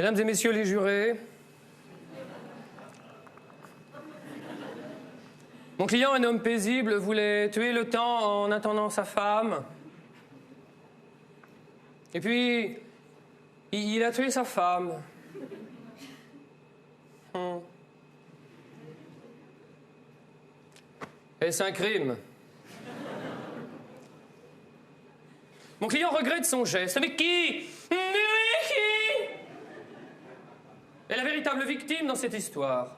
Mesdames et messieurs les jurés, mon client, un homme paisible, voulait tuer le temps en attendant sa femme. Et puis, il a tué sa femme. Est-ce un crime? Mon client regrette son geste. Mais qui? Est la véritable victime dans cette histoire.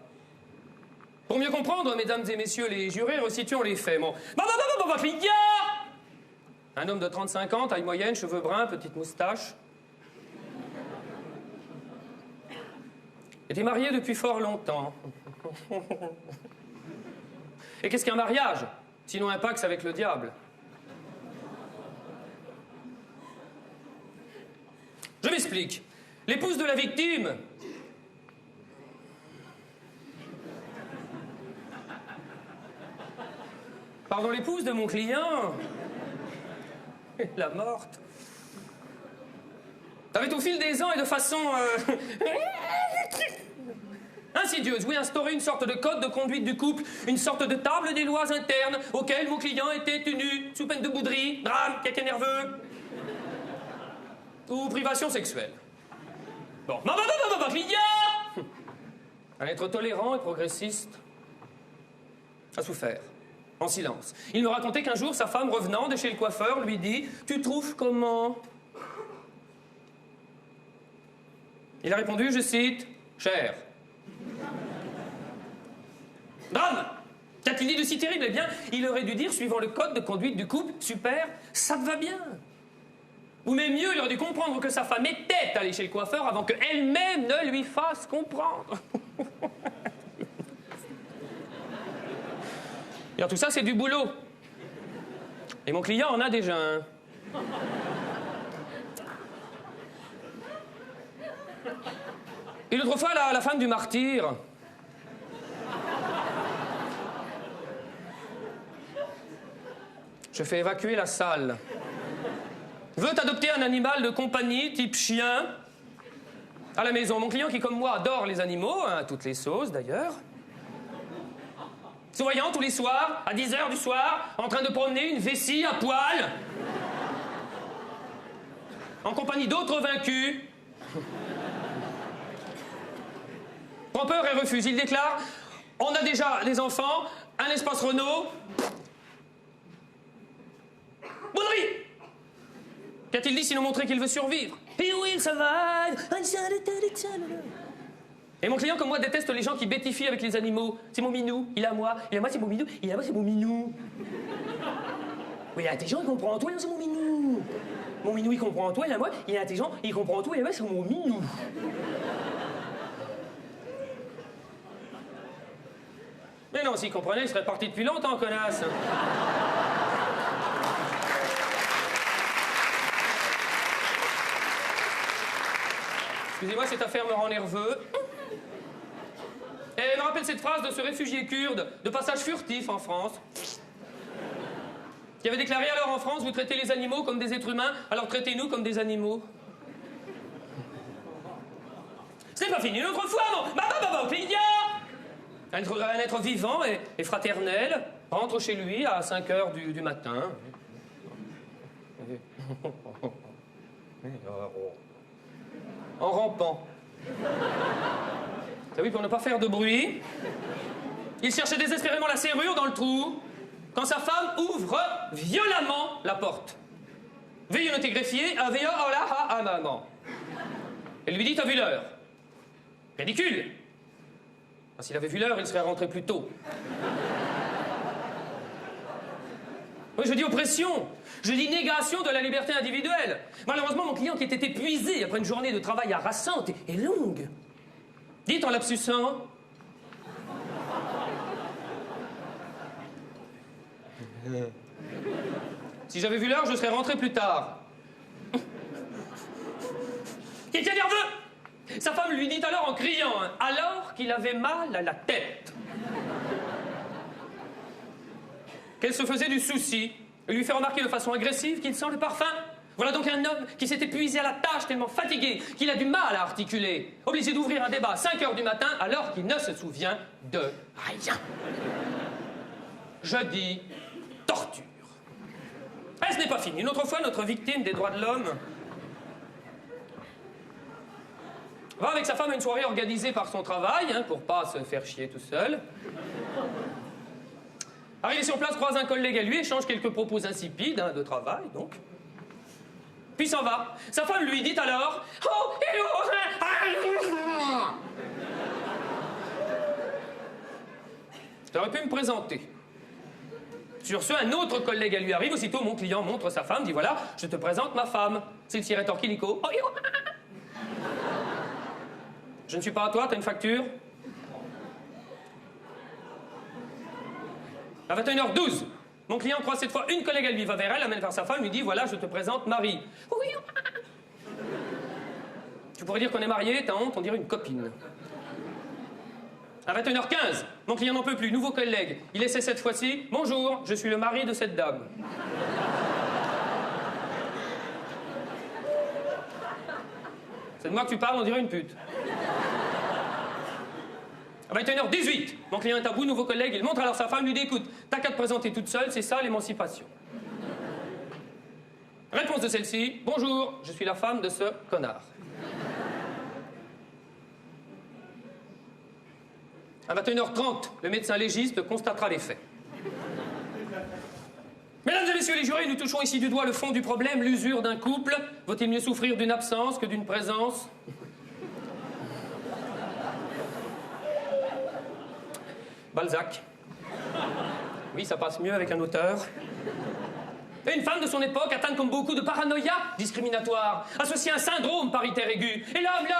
Pour mieux comprendre, mesdames et messieurs les jurés, resituons les faits. Mon client! Un homme de 35 ans, taille moyenne, cheveux bruns, petite moustache. Était marié depuis fort longtemps. Et qu'est-ce qu'un mariage? Sinon un pacte avec le diable. Je m'explique. L'épouse de la victime... Pardon, l'épouse de mon client... La morte... avait au fil des ans et de façon... insidieuse, oui, instauré une sorte de code de conduite du couple, une sorte de table des lois internes auquel mon client était tenu, sous peine de bouderie, drame, caquet nerveux... ou privation sexuelle. Bon, mon client, un être tolérant et progressiste, a souffert, en silence. Il me racontait qu'un jour, sa femme, revenant de chez le coiffeur, lui dit « Tu trouves comment ?» Il a répondu, je cite, « Cher. » Drame! Qu'a-t-il dit de si terrible? Eh bien, il aurait dû dire, suivant le code de conduite du couple, « Super, ça te va bien. » Ou même mieux, il aurait dû comprendre que sa femme était allée chez le coiffeur avant qu'elle-même ne lui fasse comprendre. Alors tout ça, c'est du boulot. Et mon client en a déjà un. Une autre fois, la femme du martyr. Je fais évacuer la salle. Veut adopter un animal de compagnie, type chien, à la maison. Mon client, qui comme moi adore les animaux, à toutes les sauces d'ailleurs, se voyant tous les soirs, à 10h du soir, en train de promener une vessie à poil, en compagnie d'autres vaincus, prend peur et refuse. Il déclare, on a déjà des enfants, un espace Renault. Bouderie! Qu'a-t-il dit sinon montrer qu'il veut survivre? Et oui, ça va. Et mon client, comme moi, déteste les gens qui bêtifient avec les animaux. C'est mon minou, il est à moi, c'est mon minou, il est à moi, c'est mon minou. Oui, il est intelligent, il comprend tout, c'est mon minou. Mon minou, il comprend tout, il est à moi, il est intelligent, il comprend tout, il est à moi, c'est mon minou. Mais non, s'il comprenait, il serait parti depuis longtemps, connasse. Excusez-moi, cette affaire me rend nerveux. Et me rappelle cette phrase de ce réfugié kurde, de passage furtif en France, qui avait déclaré alors en France, vous traitez les animaux comme des êtres humains, alors traitez-nous comme des animaux. Ce n'est pas fini, une autre fois, mon client, un être vivant et fraternel rentre chez lui à 5h du matin. En rampant. Ah oui, pour ne pas faire de bruit. Il cherchait désespérément la serrure dans le trou quand sa femme ouvre violemment la porte. Veuillez noter greffier, à maman. Elle lui dit, t'as vu l'heure? Ridicule. S'il avait vu l'heure, il serait rentré plus tôt. Oui, je dis oppression. Je dis négation de la liberté individuelle. Malheureusement, mon client qui était épuisé après une journée de travail harassante et longue, dites en lapsusant. Si j'avais vu l'heure, je serais rentré plus tard. Il était nerveux. Sa femme lui dit alors en criant, alors qu'il avait mal à la tête, qu'elle se faisait du souci. Il lui fait remarquer de façon agressive qu'il sent le parfum Voilà donc un homme qui s'est épuisé à la tâche, tellement fatigué qu'il a du mal à articuler, obligé d'ouvrir un débat à 5 heures du matin alors qu'il ne se souvient de rien. Je dis torture. Et ce n'est pas fini. Une autre fois, notre victime des droits de l'homme va avec sa femme à une soirée organisée par son travail, pour pas se faire chier tout seul. Arrivé sur place, croise un collègue à lui, échange quelques propos insipides, de travail, donc. Puis s'en va. Sa femme lui dit alors « Oh, tu aurais pu me présenter. » Sur ce, un autre collègue à lui arrive. Aussitôt, mon client montre sa femme, dit « Voilà, je te présente ma femme. » Celle-ci rétorque illico. « Oh, je ne suis pas à toi, t'as une facture ?» À 21h12, mon client croise cette fois une collègue à lui, va vers elle, l'amène vers sa femme, lui dit « Voilà, je te présente Marie. » Oui. Tu pourrais dire qu'on est mariés, t'as honte, on dirait une copine. À 21h15, mon client n'en peut plus, nouveau collègue. Il essaie cette fois-ci « Bonjour, je suis le mari de cette dame. » C'est de moi que tu parles, on dirait une pute. À 21h18, mon client est à bout, nouveau collègue, il montre alors sa femme, lui dit « Écoute, t'as qu'à te présenter toute seule, c'est ça l'émancipation. » Réponse de celle-ci « Bonjour, je suis la femme de ce connard. » À 21h30, le médecin légiste constatera les faits. Mesdames et messieurs les jurés, nous touchons ici du doigt le fond du problème, l'usure d'un couple. Vaut-il mieux souffrir d'une absence que d'une présence ? Balzac. Oui, ça passe mieux avec un auteur. Et une femme de son époque atteinte comme beaucoup de paranoïa discriminatoire, associée à un syndrome paritaire aigu. Et l'homme.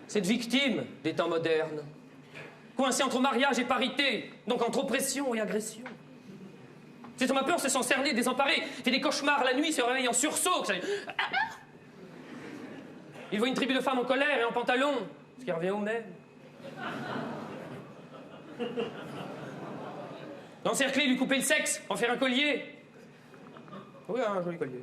Cette victime des temps modernes, coincée entre mariage et parité, donc entre oppression et agression. Cet homme a peur, se sent cerné, désemparé, fait des cauchemars la nuit, se réveille en sursaut. Il voit une tribu de femmes en colère et en pantalon, ce qui revient au même. L'encercler, lui couper le sexe, en faire un collier. Oui, un joli collier.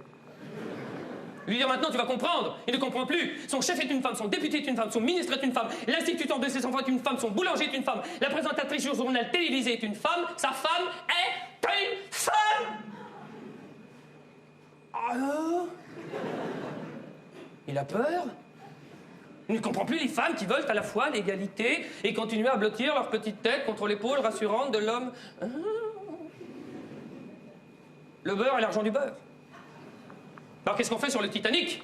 Lui dire maintenant, tu vas comprendre. Il ne comprend plus. Son chef est une femme, son député est une femme, son ministre est une femme, l'instituteur de ses enfants est une femme, son boulanger est une femme, la présentatrice du journal télévisé est une femme, sa femme est une femme. Alors, il a peur. Il ne comprend plus les femmes qui veulent à la fois l'égalité et continuer à blottir leur petite tête contre l'épaule rassurante de l'homme. Le beurre et l'argent du beurre. Alors qu'est-ce qu'on fait sur le Titanic?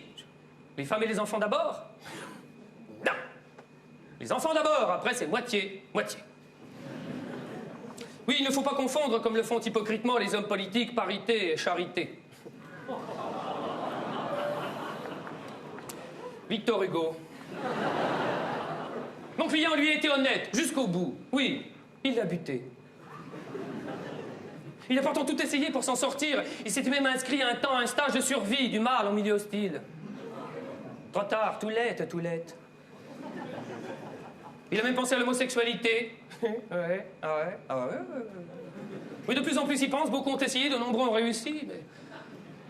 Les femmes et les enfants d'abord? Non. Les enfants d'abord, après c'est moitié. Oui, il ne faut pas confondre, comme le font hypocritement les hommes politiques, parité et charité. Victor Hugo. Mon client, lui, était honnête, jusqu'au bout. Oui, il l'a buté. Il a pourtant tout essayé pour s'en sortir. Il s'était même inscrit un temps à un stage de survie du mal en milieu hostile. Trop tard, too late. Il a même pensé à l'homosexualité. Ouais. Oui, de plus en plus il pense, beaucoup ont essayé, de nombreux ont réussi, mais...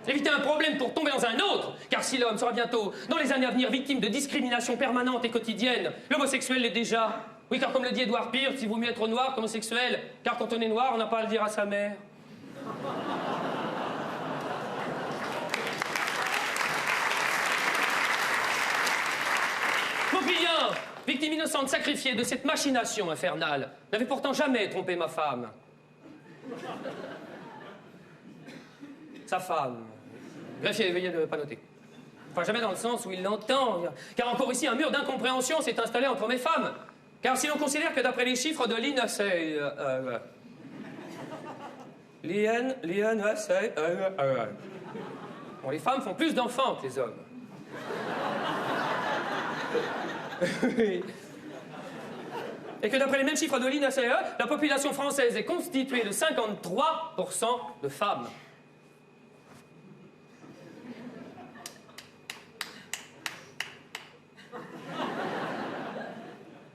Éviter un problème pour tomber dans un autre, car si l'homme sera bientôt, dans les années à venir, victime de discrimination permanente et quotidienne, l'homosexuel l'est déjà. Oui, car comme le dit Édouard Pierce, il vaut mieux être noir qu'homosexuel, car quand on est noir, on n'a pas à le dire à sa mère. Mon client, victime innocente sacrifiée de cette machination infernale, n'avait pourtant jamais trompé ma femme. Sa femme. Greffier, veuillez ne pas noter. Enfin, jamais dans le sens où il l'entend. Car encore ici, un mur d'incompréhension s'est installé entre mes femmes. Car si l'on considère que d'après les chiffres de l'INSEE... Bon, les femmes font plus d'enfants que les hommes. Et que d'après les mêmes chiffres de l'INSEE, la population française est constituée de 53% de femmes.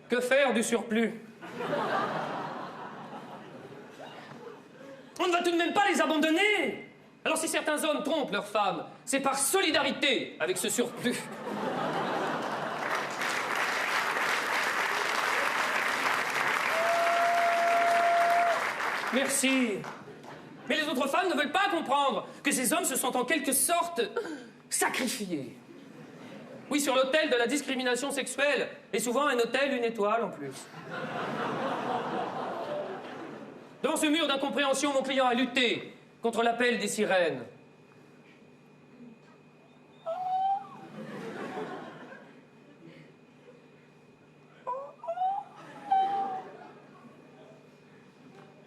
Que faire du surplus? On ne va tout de même pas les abandonner. Alors si certains hommes trompent leurs femmes, c'est par solidarité avec ce surplus. Merci. Mais les autres femmes ne veulent pas comprendre que ces hommes se sont en quelque sorte sacrifiés. Oui, sur l'autel de la discrimination sexuelle. Et souvent un hôtel, une étoile en plus. Devant ce mur d'incompréhension, mon client a lutté contre l'appel des sirènes.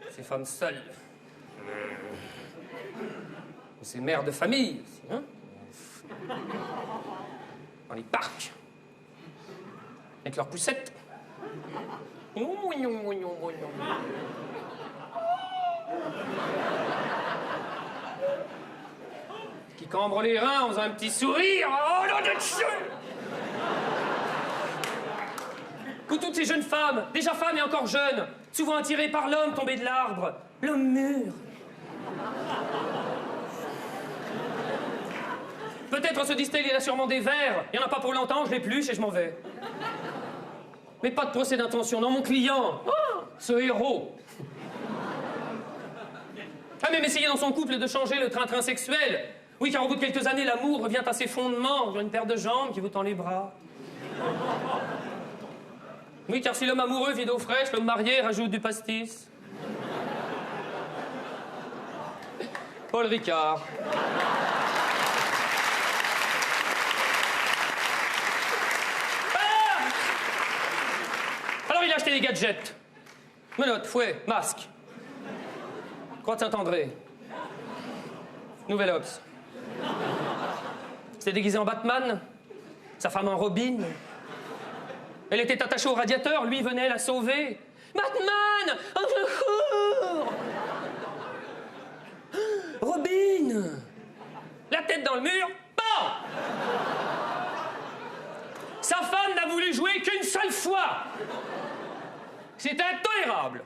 Ces femmes seules. Ces mères de famille aussi, hein? Dans les parcs. Avec leurs poussettes. Qui cambrent les reins en faisant un petit sourire. Oh non, de Dieu! Ou toutes ces jeunes femmes, déjà femmes et encore jeunes, souvent attirées par l'homme tombé de l'arbre, l'homme mûr. Peut-être se disent-elles, il a sûrement des vers. Il n'y en a pas pour longtemps, je l'épluche et je m'en vais. Mais pas de procès d'intention, non, mon client. Oh, ce héros. Ah, même essayer dans son couple de changer le train-train sexuel. Oui, car au bout de quelques années, l'amour revient à ses fondements, sur une paire de jambes qui vous tend les bras. Oui, car si l'homme amoureux vit d'eau fraîche, l'homme marié rajoute du pastis. Paul Ricard. Alors il a acheté des gadgets. Menottes, fouet, masque. Croix de Saint-André. Nouvel Obs. S'était déguisé en Batman. Sa femme en Robin. Elle était attachée au radiateur, lui venait la sauver. Batman! Un secours! Robin! La tête dans le mur, bam! Sa femme n'a voulu jouer qu'une seule fois. C'est intolérable.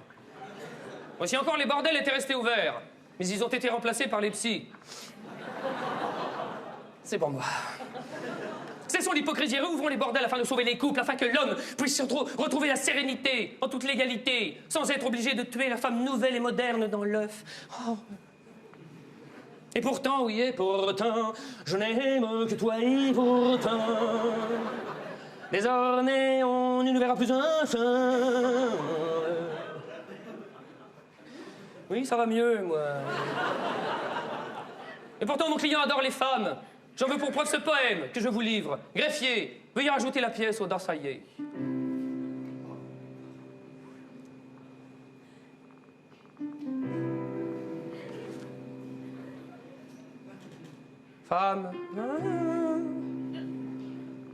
Voici encore, les bordels étaient restés ouverts. Mais ils ont été remplacés par les psys. C'est pour moi. Cessons l'hypocrisie, réouvrons les bordels afin de sauver les couples, afin que l'homme puisse retrouver la sérénité en toute légalité, sans être obligé de tuer la femme nouvelle et moderne dans l'œuf. Oh. Et pourtant, oui, et pourtant, je n'aime que toi et pourtant. Désormais, on ne nous verra plus un sein. Oui, ça va mieux, moi. Et pourtant, mon client adore les femmes. J'en veux pour preuve ce poème que je vous livre. Greffier, veuillez rajouter la pièce au Darsaillé. Femme.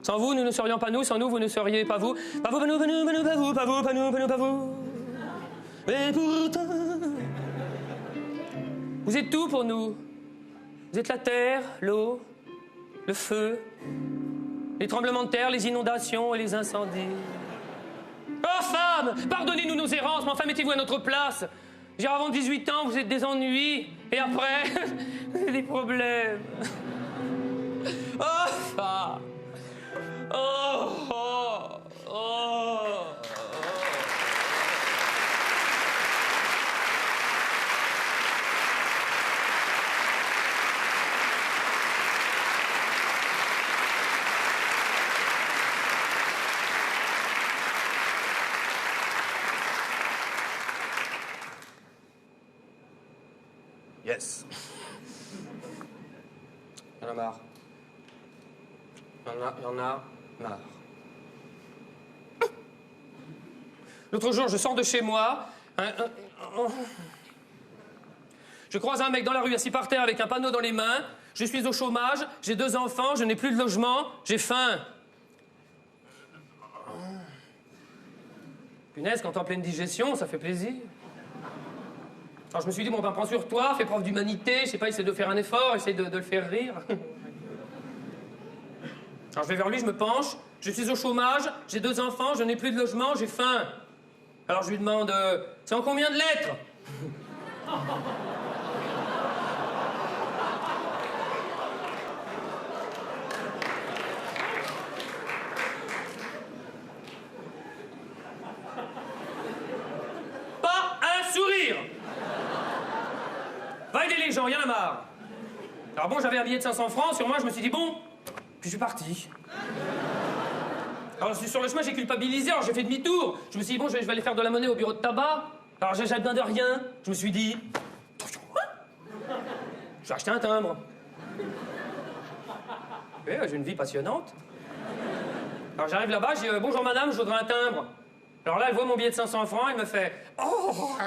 Sans vous, nous ne serions pas nous. Sans nous, vous ne seriez pas vous. Pas vous, pas nous, pas nous, pas nous, pas vous, pas vous, pas nous, pas nous, pas vous. Et pourtant, vous êtes tout pour nous. Vous êtes la terre, l'eau, le feu, les tremblements de terre, les inondations et les incendies. Oh, femmes, pardonnez-nous nos errances, mais enfin, mettez-vous à notre place. Genre, avant 18 ans, vous êtes des ennuis, et après, des problèmes. Oh, femmes. Oh, oh, oh. Yes. Il y en a marre. Il y en a marre. L'autre jour, je sors de chez moi. Je croise un mec dans la rue assis par terre avec un panneau dans les mains. Je suis au chômage, j'ai 2 enfants, je n'ai plus de logement, j'ai faim. Punaise, quand t'es en pleine digestion, ça fait plaisir. Alors je me suis dit, bon ben prends sur toi, fais preuve d'humanité, je sais pas, essaie de faire un effort, essaie de le faire rire. Alors je vais vers lui, je me penche, je suis au chômage, j'ai 2 enfants, je n'ai plus de logement, j'ai faim. Alors je lui demande, c'est en combien de lettres? Pas un sourire. Va aider les gens, y en a marre. Alors bon, j'avais un billet de 500 francs sur moi, je me suis dit bon, puis je suis parti. Alors sur le chemin, j'ai culpabilisé, alors j'ai fait demi-tour. Je me suis dit bon, je vais aller faire de la monnaie au bureau de tabac. Alors j'ai besoin de rien. Je me suis dit, je vais acheter un timbre. Oui, j'ai une vie passionnante. Alors j'arrive là-bas, je dis bonjour madame, je voudrais un timbre. Alors là, elle voit mon billet de 500 francs, elle me fait oh.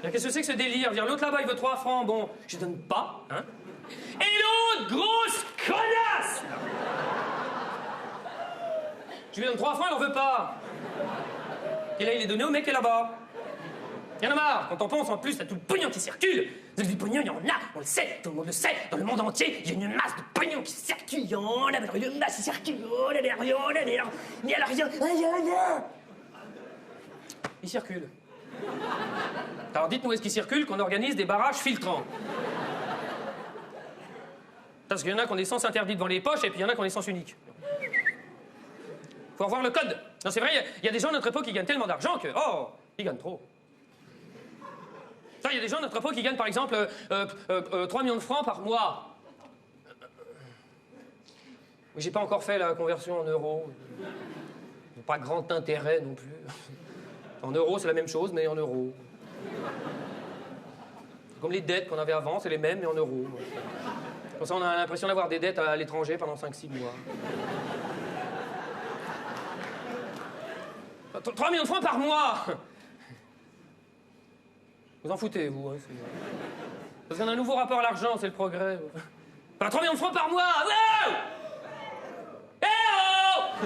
Qu'est-ce que c'est que ce délire? L'autre là-bas, il veut 3 francs. Bon, je donne pas, hein. Et l'autre, grosse connasse! Je lui donne 3 francs, elle en veut pas. Et là, il est donné au mec qui est là-bas. Y en a marre. Quand on pense en plus à tout le pognon qui circule. Du pognon, il y en a, on le sait, tout le monde le sait. Dans le monde entier, il y a une masse de pognon qui circule. Il y en a, une masse qui circule. Oh là là, mais alors, rien. Il circule. Alors dites-nous, est-ce qu'il circule qu'on organise des barrages filtrants? Parce qu'il y en a qui ont des sens interdits devant les poches et puis il y en a qui ont des sens uniques. Faut revoir le code. Non, c'est vrai, il y a des gens de notre époque qui gagnent tellement d'argent que, oh, ils gagnent trop. Ça, il y a des gens de notre époque qui gagnent par exemple 3 millions de francs par mois. Mais j'ai pas encore fait la conversion en euros. Pas grand intérêt non plus. En euros, c'est la même chose, mais en euros. Comme les dettes qu'on avait avant, c'est les mêmes, mais en euros. Comme ça, on a l'impression d'avoir des dettes à l'étranger pendant 5-6 mois. 3 millions de francs par mois! Vous en foutez, vous. Hein, parce qu'on a un nouveau rapport à l'argent, c'est le progrès. Enfin, 3 millions de francs par mois! Wow! Eh oh!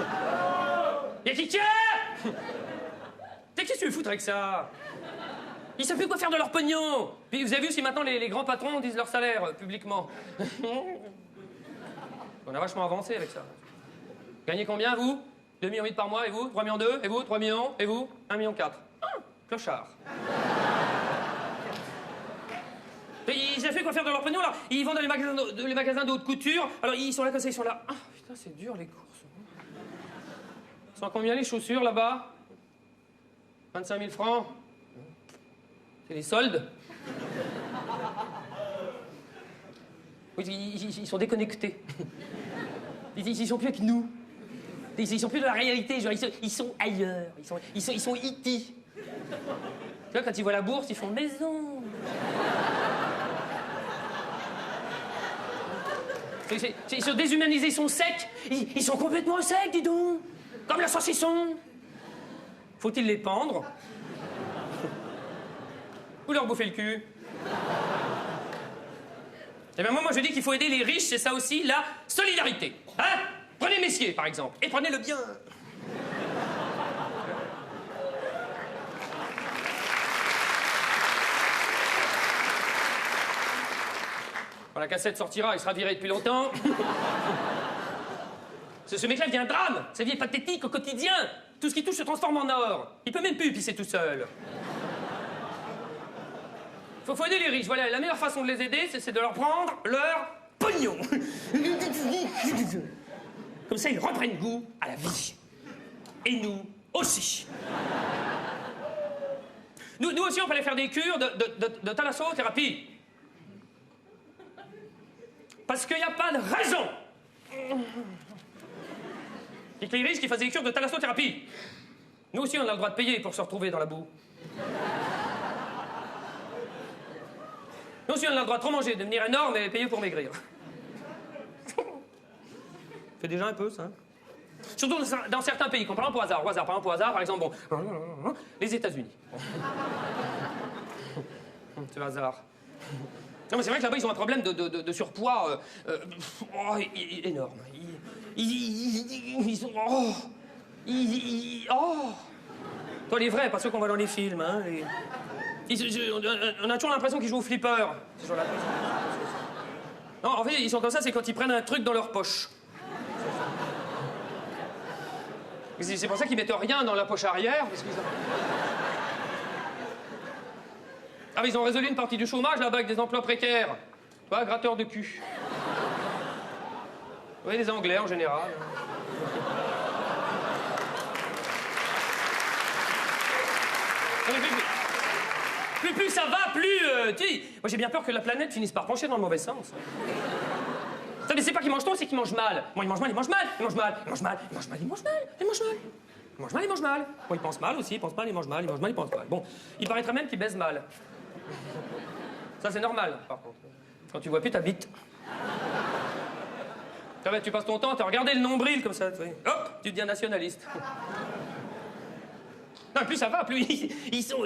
Y'a qui tient? Qu'est-ce que tu veux foutre avec ça? Ils savent plus quoi faire de leur pognon. Puis vous avez vu si maintenant les grands patrons disent leur salaire publiquement. On a vachement avancé avec ça. Gagnez combien, vous? 2,8 millions par mois, et vous? 3,2 millions, et vous? 3 millions, et vous? 1,4 million. Clochard. Ils savent plus quoi faire de leur pognon, alors ils vont dans les magasins de haute couture, alors ils sont là comme ça, ils sont là. Ah, putain, c'est dur les courses. Ils sont à combien les chaussures là-bas? 25 000 francs. C'est les soldes. Oui, ils sont déconnectés. Ils sont plus avec nous. Ils sont plus dans la réalité. Genre, ils sont ailleurs. Ils sont E.T. Tu vois, quand ils voient la bourse, ils font maison. Ils sont déshumanisés, ils sont secs. Ils sont complètement secs, dis donc. Comme la saucisson. Faut-il les pendre? Ou leur bouffer le cul? Eh bien, moi, je dis qu'il faut aider les riches, c'est ça aussi, la solidarité. Hein? Prenez Messier, par exemple, et prenez-le bien. Quand la cassette sortira, il sera viré depuis longtemps. Ce mec-là vient un drame. Sa vie est pathétique au quotidien. Tout ce qui touche se transforme en or. Il peut même plus pisser tout seul. Faut aider les riches. Voilà, la meilleure façon de les aider, c'est de leur prendre leur pognon. Comme ça, ils reprennent goût à la vie. Et nous aussi. Nous aussi, on peut aller faire des cures de thalassothérapie. Parce qu'il n'y a pas de raison. Et que les riches qui fassent des cures de thalassothérapie. Nous aussi, on a le droit de payer pour se retrouver dans la boue. Nous aussi, on a le droit de trop manger, devenir énorme et payer pour maigrir. C'est déjà un peu, ça. Surtout dans certains pays, comparons au hasard. Par exemple, bon, les États-Unis. C'est le hasard. Non, mais c'est vrai que là-bas, ils ont un problème de surpoids énorme. Ils sont... Toi, les vrais, pas ceux qu'on voit dans les films, hein. On a toujours l'impression qu'ils jouent au flipper. Non, en fait, ils sont comme ça, c'est quand ils prennent un truc dans leur poche. C'est pour ça qu'ils mettent rien dans la poche arrière, parce qu'ils... Ah, mais ils ont résolu une partie du chômage, là-bas, avec des emplois précaires. Tu vois, gratteur de cul. Oui, les Anglais, en général. Plus ça va, plus... tu sais, moi, j'ai bien peur que la planète finisse par pencher dans le mauvais sens. Ça, mais c'est pas qu'il mange trop, c'est qu'il mange mal. Bon, il mange mal, il mange mal, il mange mal, il mange mal, il mange mal, il mange mal, il mange mal. Il mange mal, il mange mal. Bon, il pense mal aussi, il pense mal, il mange mal, il mange mal, il pense mal. Bon, il paraîtrait même qu'il baise mal. Ça, c'est normal, par contre. Quand tu vois plus ta bite. Tu passes ton temps à te regarder le nombril comme ça, tu vois. Hop, tu deviens nationaliste. Non, plus ça va, plus ils sont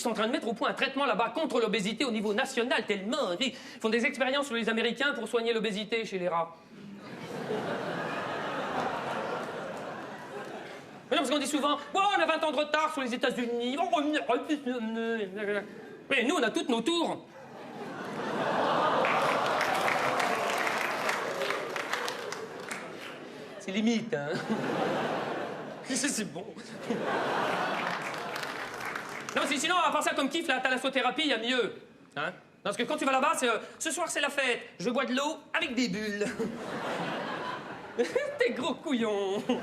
en train de mettre au point un traitement là-bas contre l'obésité au niveau national, tellement. Ils font des expériences sur les Américains pour soigner l'obésité chez les rats. Mais non, parce qu'on dit souvent, oh, on a 20 ans de retard sur les États-Unis. Mais nous, on a toutes nos tours. C'est limite, hein. C'est bon. Non, sinon, à part ça, comme kiff, la thalassothérapie, il y a mieux. Hein? Parce que quand tu vas là-bas, c'est ce soir, c'est la fête. Je bois de l'eau avec des bulles. T'es gros couillon. Non,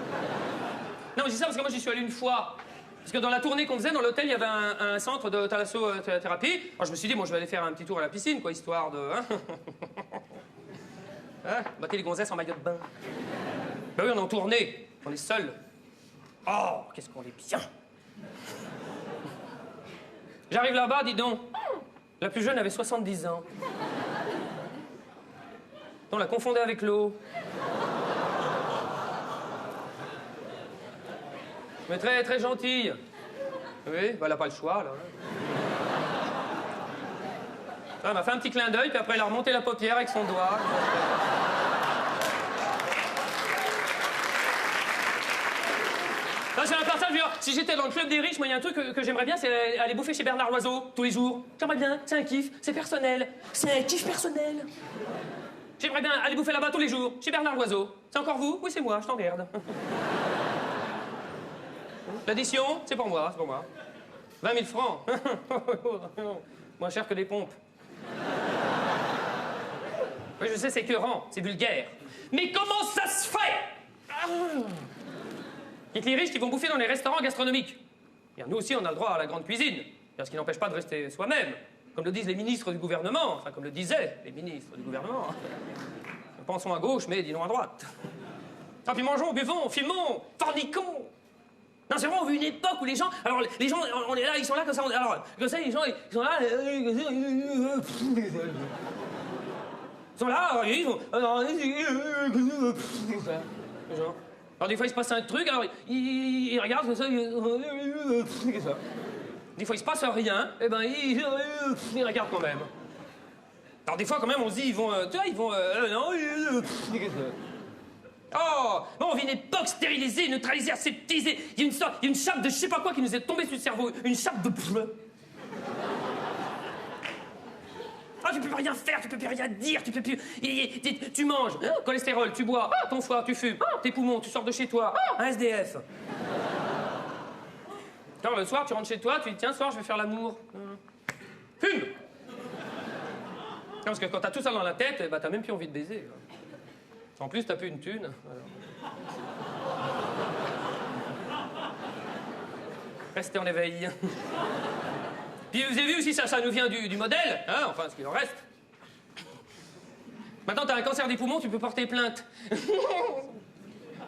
mais je dis ça parce que moi, j'y suis allé une fois. Parce que dans la tournée qu'on faisait, dans l'hôtel, il y avait un centre de thalassothérapie. Alors, je me suis dit, bon, je vais aller faire un petit tour à la piscine, quoi, histoire de... Hein? Battez les gonzesses en maillot de bain. Ben oui, on est en tournée. On est seuls. Oh, qu'est-ce qu'on est bien. J'arrive là-bas, dis donc. La plus jeune avait 70 ans. On la confondait avec l'eau. Mais très, très gentille. Oui, bah, elle n'a pas le choix, là. Ah, elle m'a fait un petit clin d'œil, puis après, elle a remonté la paupière avec son doigt. Là, c'est un partage, si j'étais dans le club des riches, moi, il y a un truc que j'aimerais bien, c'est aller bouffer chez Bernard Loiseau, tous les jours. J'aimerais bien, c'est un kiff, c'est personnel. C'est un kiff personnel. J'aimerais bien aller bouffer là-bas tous les jours, chez Bernard Loiseau. C'est encore vous? Oui, c'est moi, je t'emmerde. L'addition, c'est pour moi, c'est pour moi. 20 000 francs. Moins cher que les pompes. Oui, je sais, c'est écœurant, c'est vulgaire. Mais comment ça se fait? Il y a que les riches qui vont bouffer dans les restaurants gastronomiques. Et nous aussi, on a le droit à la grande cuisine. Ce qui n'empêche pas de rester soi-même. Comme le disent les ministres du gouvernement. Enfin, comme le disaient les ministres du gouvernement. Pensons à gauche, mais disons à droite. Ah, puis mangeons, buvons, filmons, forniquons. Non, c'est vrai, on vit une époque où les gens... Alors, les gens, on est là, ils sont là comme ça. Alors, comme ça, les gens, ils sont là... Ils sont là, ils sont... Genre... Alors des fois il se passe un truc, alors il regarde comme ça, des fois il se passe rien, et ben il regarde quand même. Alors des fois quand même on se dit ils vont, tu vois, ils vont, oh, bon, on vit une époque stérilisée, neutralisée, aseptisée. Il y a une chape de je sais pas quoi qui nous est tombée sur le cerveau, une chape de... Ah, tu peux plus rien faire, tu peux plus rien dire, tu peux plus... Tu manges, cholestérol, tu bois, ton foie, tu fumes, tes poumons, tu sors de chez toi, un SDF. Alors le soir, tu rentres chez toi, tu dis tiens, ce soir, je vais faire l'amour. Fume. Parce que quand t'as tout ça dans la tête, bah, t'as même plus envie de baiser. En plus, t'as plus une thune. Alors. Restez en éveil. Puis vous avez vu aussi, ça nous vient du modèle, hein, enfin, ce qu'il en reste. Maintenant, t'as un cancer des poumons, tu peux porter plainte.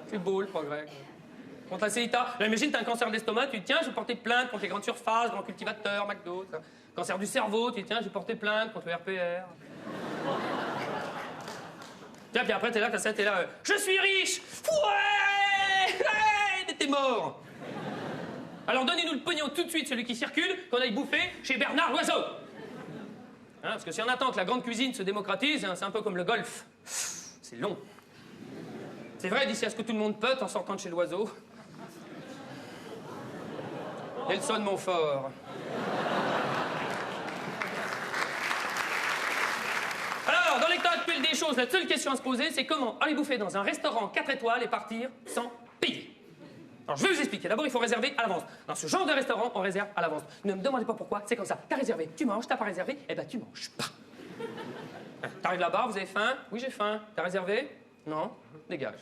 C'est beau, le progrès. Contre la CETA. Imagine, t'as un cancer d'estomac, tu dis, tiens, je vais porter plainte contre les grandes surfaces, grands cultivateurs, McDo, ça. Cancer du cerveau, tu dis, tiens, je vais porter plainte contre le RPR. Tiens, puis après, t'es là, t'es là, je suis riche. Ouais, t'es mort. Alors donnez-nous le pognon tout de suite, celui qui circule, qu'on aille bouffer chez Bernard Loiseau. Hein, parce que si on attend que la grande cuisine se démocratise, hein, c'est un peu comme le golf. C'est long. C'est vrai, d'ici à ce que tout le monde pète en sortant de chez Loiseau. Nelson Montfort. Alors, dans l'état actuel des choses, la seule question à se poser, c'est comment aller bouffer dans un restaurant 4 étoiles et partir sans payer. Alors, je vais vous expliquer. D'abord, il faut réserver à l'avance. Dans ce genre de restaurant, on réserve à l'avance. Ne me demandez pas pourquoi, c'est comme ça. T'as réservé, tu manges, t'as pas réservé, eh ben tu manges pas. T'arrives là-bas, vous avez faim? Oui, j'ai faim. T'as réservé? Non? Dégage.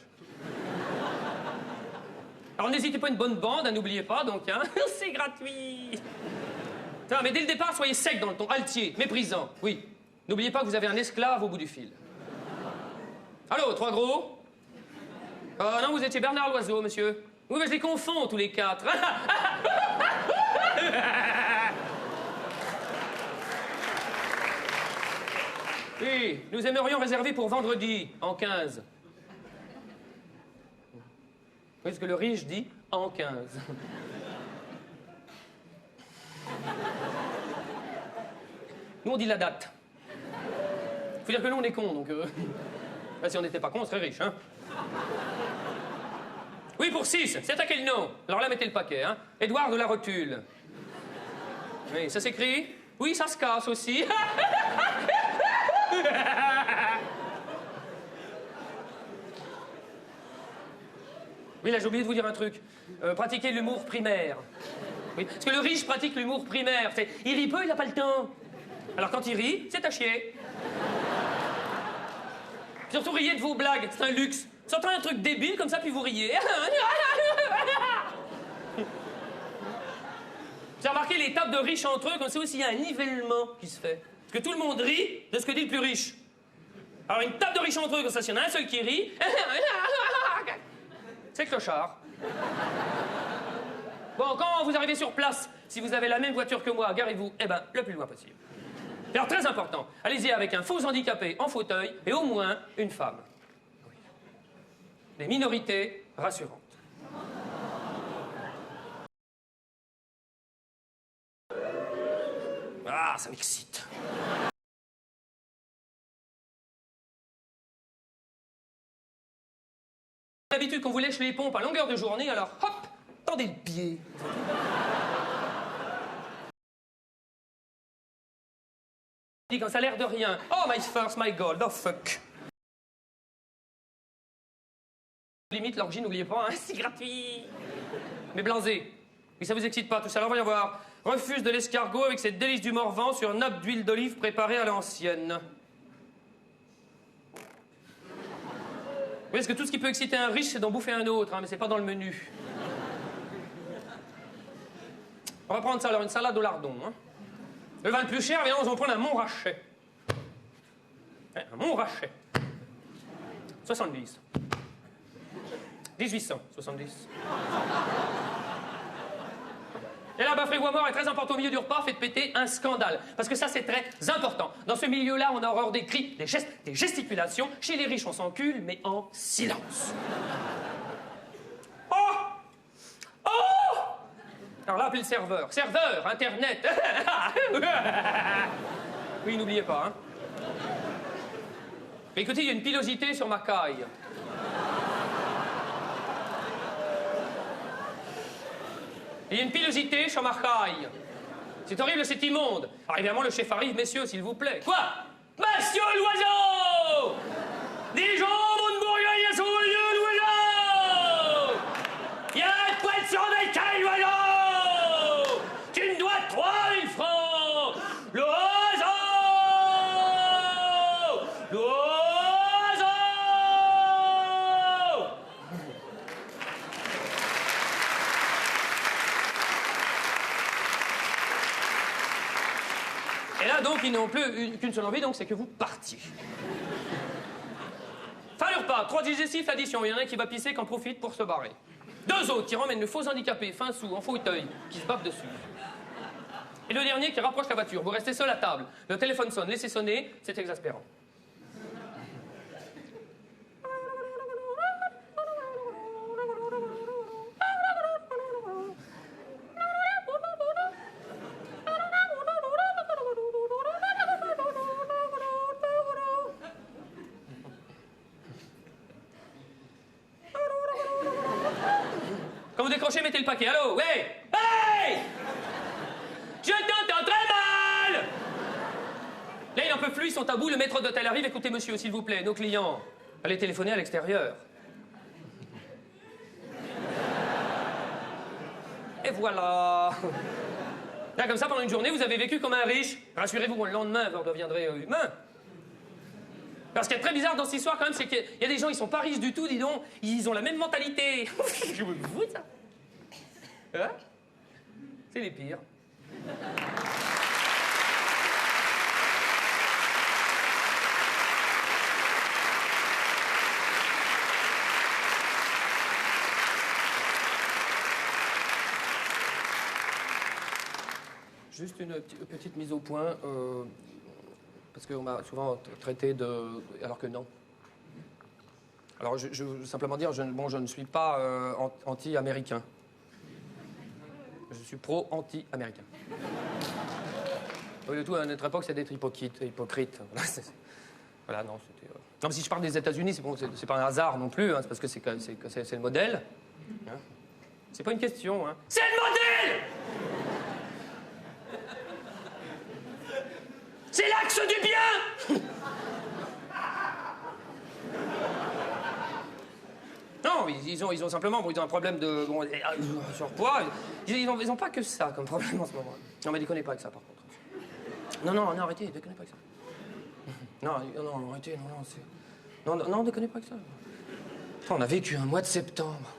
Alors, n'hésitez pas, une bonne bande, hein, n'oubliez pas, donc, hein. C'est gratuit. Mais dès le départ, soyez sec dans le ton, altier, méprisant. Oui. N'oubliez pas que vous avez un esclave au bout du fil. Allô, trois gros? Non, vous étiez Bernard Loiseau, monsieur. Oui, mais je les confonds, tous les quatre. Oui, nous aimerions réserver pour vendredi, en 15. Oui, ce que le riche dit, en 15. Nous, on dit la date. Faut dire que nous, on est cons, donc... si on n'était pas cons, on serait riche, hein. Oui, pour 6. C'est à quel nom? Alors là, mettez le paquet, hein. Édouard de la Rotule. Oui, ça s'écrit? Oui, ça se casse aussi. Oui, là, j'ai oublié de vous dire un truc. Pratiquez l'humour primaire. Oui, parce que le riche pratique l'humour primaire. Il rit peu, il n'a pas le temps. Alors quand il rit, c'est à chier. Surtout, riez de vos blagues, c'est un luxe. Sortez un truc débile comme ça, puis vous riez. J'ai remarqué les tables de riches entre eux, comme ça aussi, il y a un nivellement qui se fait. Parce que tout le monde rit de ce que dit le plus riche. Alors une table de riches entre eux, comme ça, s'il y en a un seul qui rit, c'est clochard. Bon, quand vous arrivez sur place, si vous avez la même voiture que moi, garez-vous, le plus loin possible. Alors, très important, allez-y avec un faux handicapé en fauteuil et au moins une femme. Oui. Des minorités rassurantes. Ah, ça m'excite. D'habitude, qu'on vous lèche les pompes à longueur de journée, alors hop, tendez le pied. Quand ça a l'air de rien. Oh, my first, my gold, oh fuck. Limite, l'orgie, n'oubliez pas, hein, c'est gratuit. Mais blanzé. Mais ça vous excite pas tout ça, alors voyons voir. Refuse de l'escargot avec cette délice du Morvan sur nappe d'huile d'olive préparée à l'ancienne. Oui, parce que tout ce qui peut exciter un riche, c'est d'en bouffer un autre, hein, mais c'est pas dans le menu. On va prendre ça alors, une salade au lardon, hein. Le vin le plus cher, évidemment, on va prendre un Montrachet. Un Montrachet. 70. 1870. Et là, Baffré Bois-Mort est très important au milieu du repas, faites péter un scandale. Parce que ça, c'est très important. Dans ce milieu-là, on a horreur des cris, des gestes, des gesticulations. Chez les riches, on s'encule, mais en silence. Oh! Oh! Alors là, appelez le serveur. Serveur, Internet. Oui, n'oubliez pas, hein. Mais écoutez, il y a une pilosité sur ma caille. Il y a une pilosité sur ma caille. C'est horrible, c'est immonde. Alors évidemment, le chef arrive, messieurs, s'il vous plaît. Quoi? Monsieur Loiseau! Des jambes de bourgeois sur le lieu, Loiseau! Il y a un poil sur mes cailles, Loiseau! Tu me dois 3000 francs! Loiseau! Loiseau! Et là, donc, ils n'ont plus qu'une seule envie, donc c'est que vous partiez. Fin du repas, 3 digestifs addition. Il y en a un qui va pisser, qui en profite pour se barrer. 2 autres qui ramènent le faux handicapé, fin sous, en fauteuil, qui se bave dessus. Et le dernier qui rapproche la voiture. Vous restez seul à table. Le téléphone sonne, laissez sonner, c'est exaspérant. Quand vous décrochez, mettez le paquet. Allô? Hey! Hey! Je t'entends très mal! Là, ils n'en peuvent plus, ils sont à bout. Le maître d'hôtel arrive. Écoutez, monsieur, s'il vous plaît, nos clients, allez téléphoner à l'extérieur. voilà. Là, comme ça, pendant une journée, vous avez vécu comme un riche. Rassurez-vous, le lendemain, vous redeviendrez humain. Parce ce qui est très bizarre dans cette histoire, quand même, c'est qu'il y a des gens, ils sont pas riches du tout, dis donc. Ils ont la même mentalité. Je me fous, ça. Hein? C'est les pires. Juste une petite mise au point, parce qu'on m'a souvent traité de... alors que non. Alors, je veux simplement dire, je ne suis pas anti-américain. Je suis pro-anti-américain. Au lieu de tout, à notre époque, c'est d'être hypocrite. Voilà, non, c'était... Non, mais si je parle des États-Unis, c'est pas un hasard non plus, hein, c'est parce que c'est le modèle. Hein. C'est pas une question, hein. C'est le modèle! C'est l'axe du bien! Non, ils ont simplement ils ont un problème de surpoids. Ils ont pas que ça comme problème en ce moment. Non, mais déconnez pas avec ça, par contre. Non, arrêtez, déconnez pas avec ça. Non, arrêtez, non, déconnez pas avec ça. On a vécu un mois de septembre.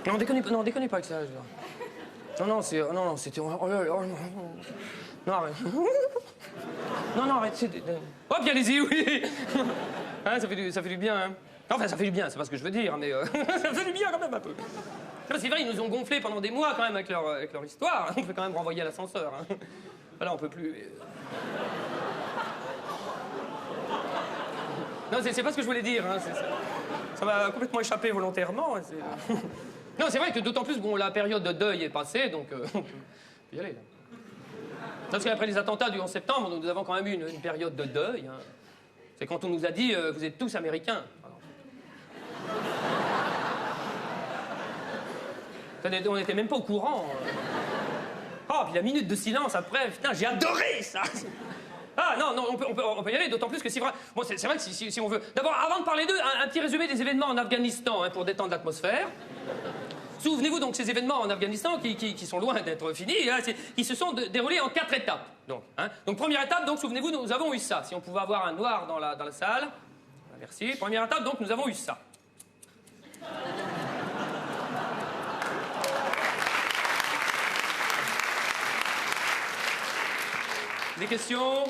Non, déconnez pas avec ça. Non, c'était... Non, arrête. Non, arrête. Hop, allez-y, oui. Hein, ça fait du bien, hein. Enfin, ça fait du bien, c'est pas ce que je veux dire, mais ça fait du bien quand même un peu. C'est vrai, ils nous ont gonflé pendant des mois quand même avec leur histoire. On peut quand même renvoyer à l'ascenseur. Hein. Voilà, on peut plus... Non, c'est pas ce que je voulais dire. Hein. Ça m'a complètement échappé volontairement. Non, c'est vrai que d'autant plus, la période de deuil est passée, donc on peut y aller, là. Parce qu'après les attentats du 11 septembre, nous avons quand même eu une période de deuil. Hein. C'est quand on nous a dit vous êtes tous américains. On n'était même pas au courant. Oh, puis la minute de silence après, putain, j'ai adoré ça. Ah non, on peut y aller, d'autant plus que si vraiment... Bon, c'est vrai que si on veut... D'abord, avant de parler d'eux, un petit résumé des événements en Afghanistan, hein, pour détendre l'atmosphère. Souvenez-vous donc ces événements en Afghanistan qui sont loin d'être finis, hein, qui se sont déroulés en 4 étapes. Donc première étape, donc souvenez-vous, nous avons eu ça. Si on pouvait avoir un noir dans la salle. Merci. Première étape, donc nous avons eu ça. Des questions?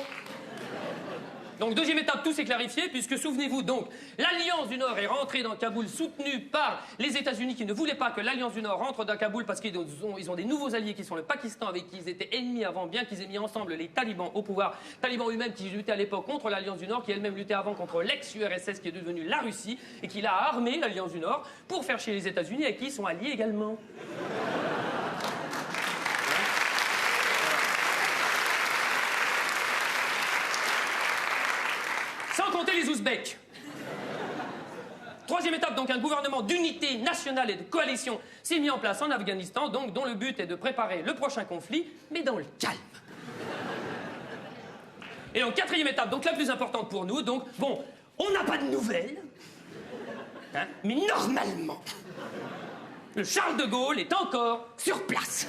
Donc, deuxième étape, tout s'est clarifié, puisque, souvenez-vous, donc, l'Alliance du Nord est rentrée dans Kaboul, soutenue par les États-Unis, qui ne voulaient pas que l'Alliance du Nord rentre dans Kaboul, parce qu'ils ont des nouveaux alliés qui sont le Pakistan, avec qui ils étaient ennemis avant, bien qu'ils aient mis ensemble les talibans au pouvoir. Talibans eux-mêmes qui luttaient à l'époque contre l'Alliance du Nord, qui elle-même luttait avant contre l'ex-URSS, qui est devenue la Russie, et qui l'a armé, l'Alliance du Nord, pour faire chier les États-Unis, avec qui ils sont alliés également. Sans compter les Ouzbeks. Troisième étape, donc un gouvernement d'unité nationale et de coalition s'est mis en place en Afghanistan, donc dont le but est de préparer le prochain conflit, mais dans le calme. Et donc quatrième étape, donc la plus importante pour nous, donc bon, on n'a pas de nouvelles, hein, mais normalement, le Charles de Gaulle est encore sur place.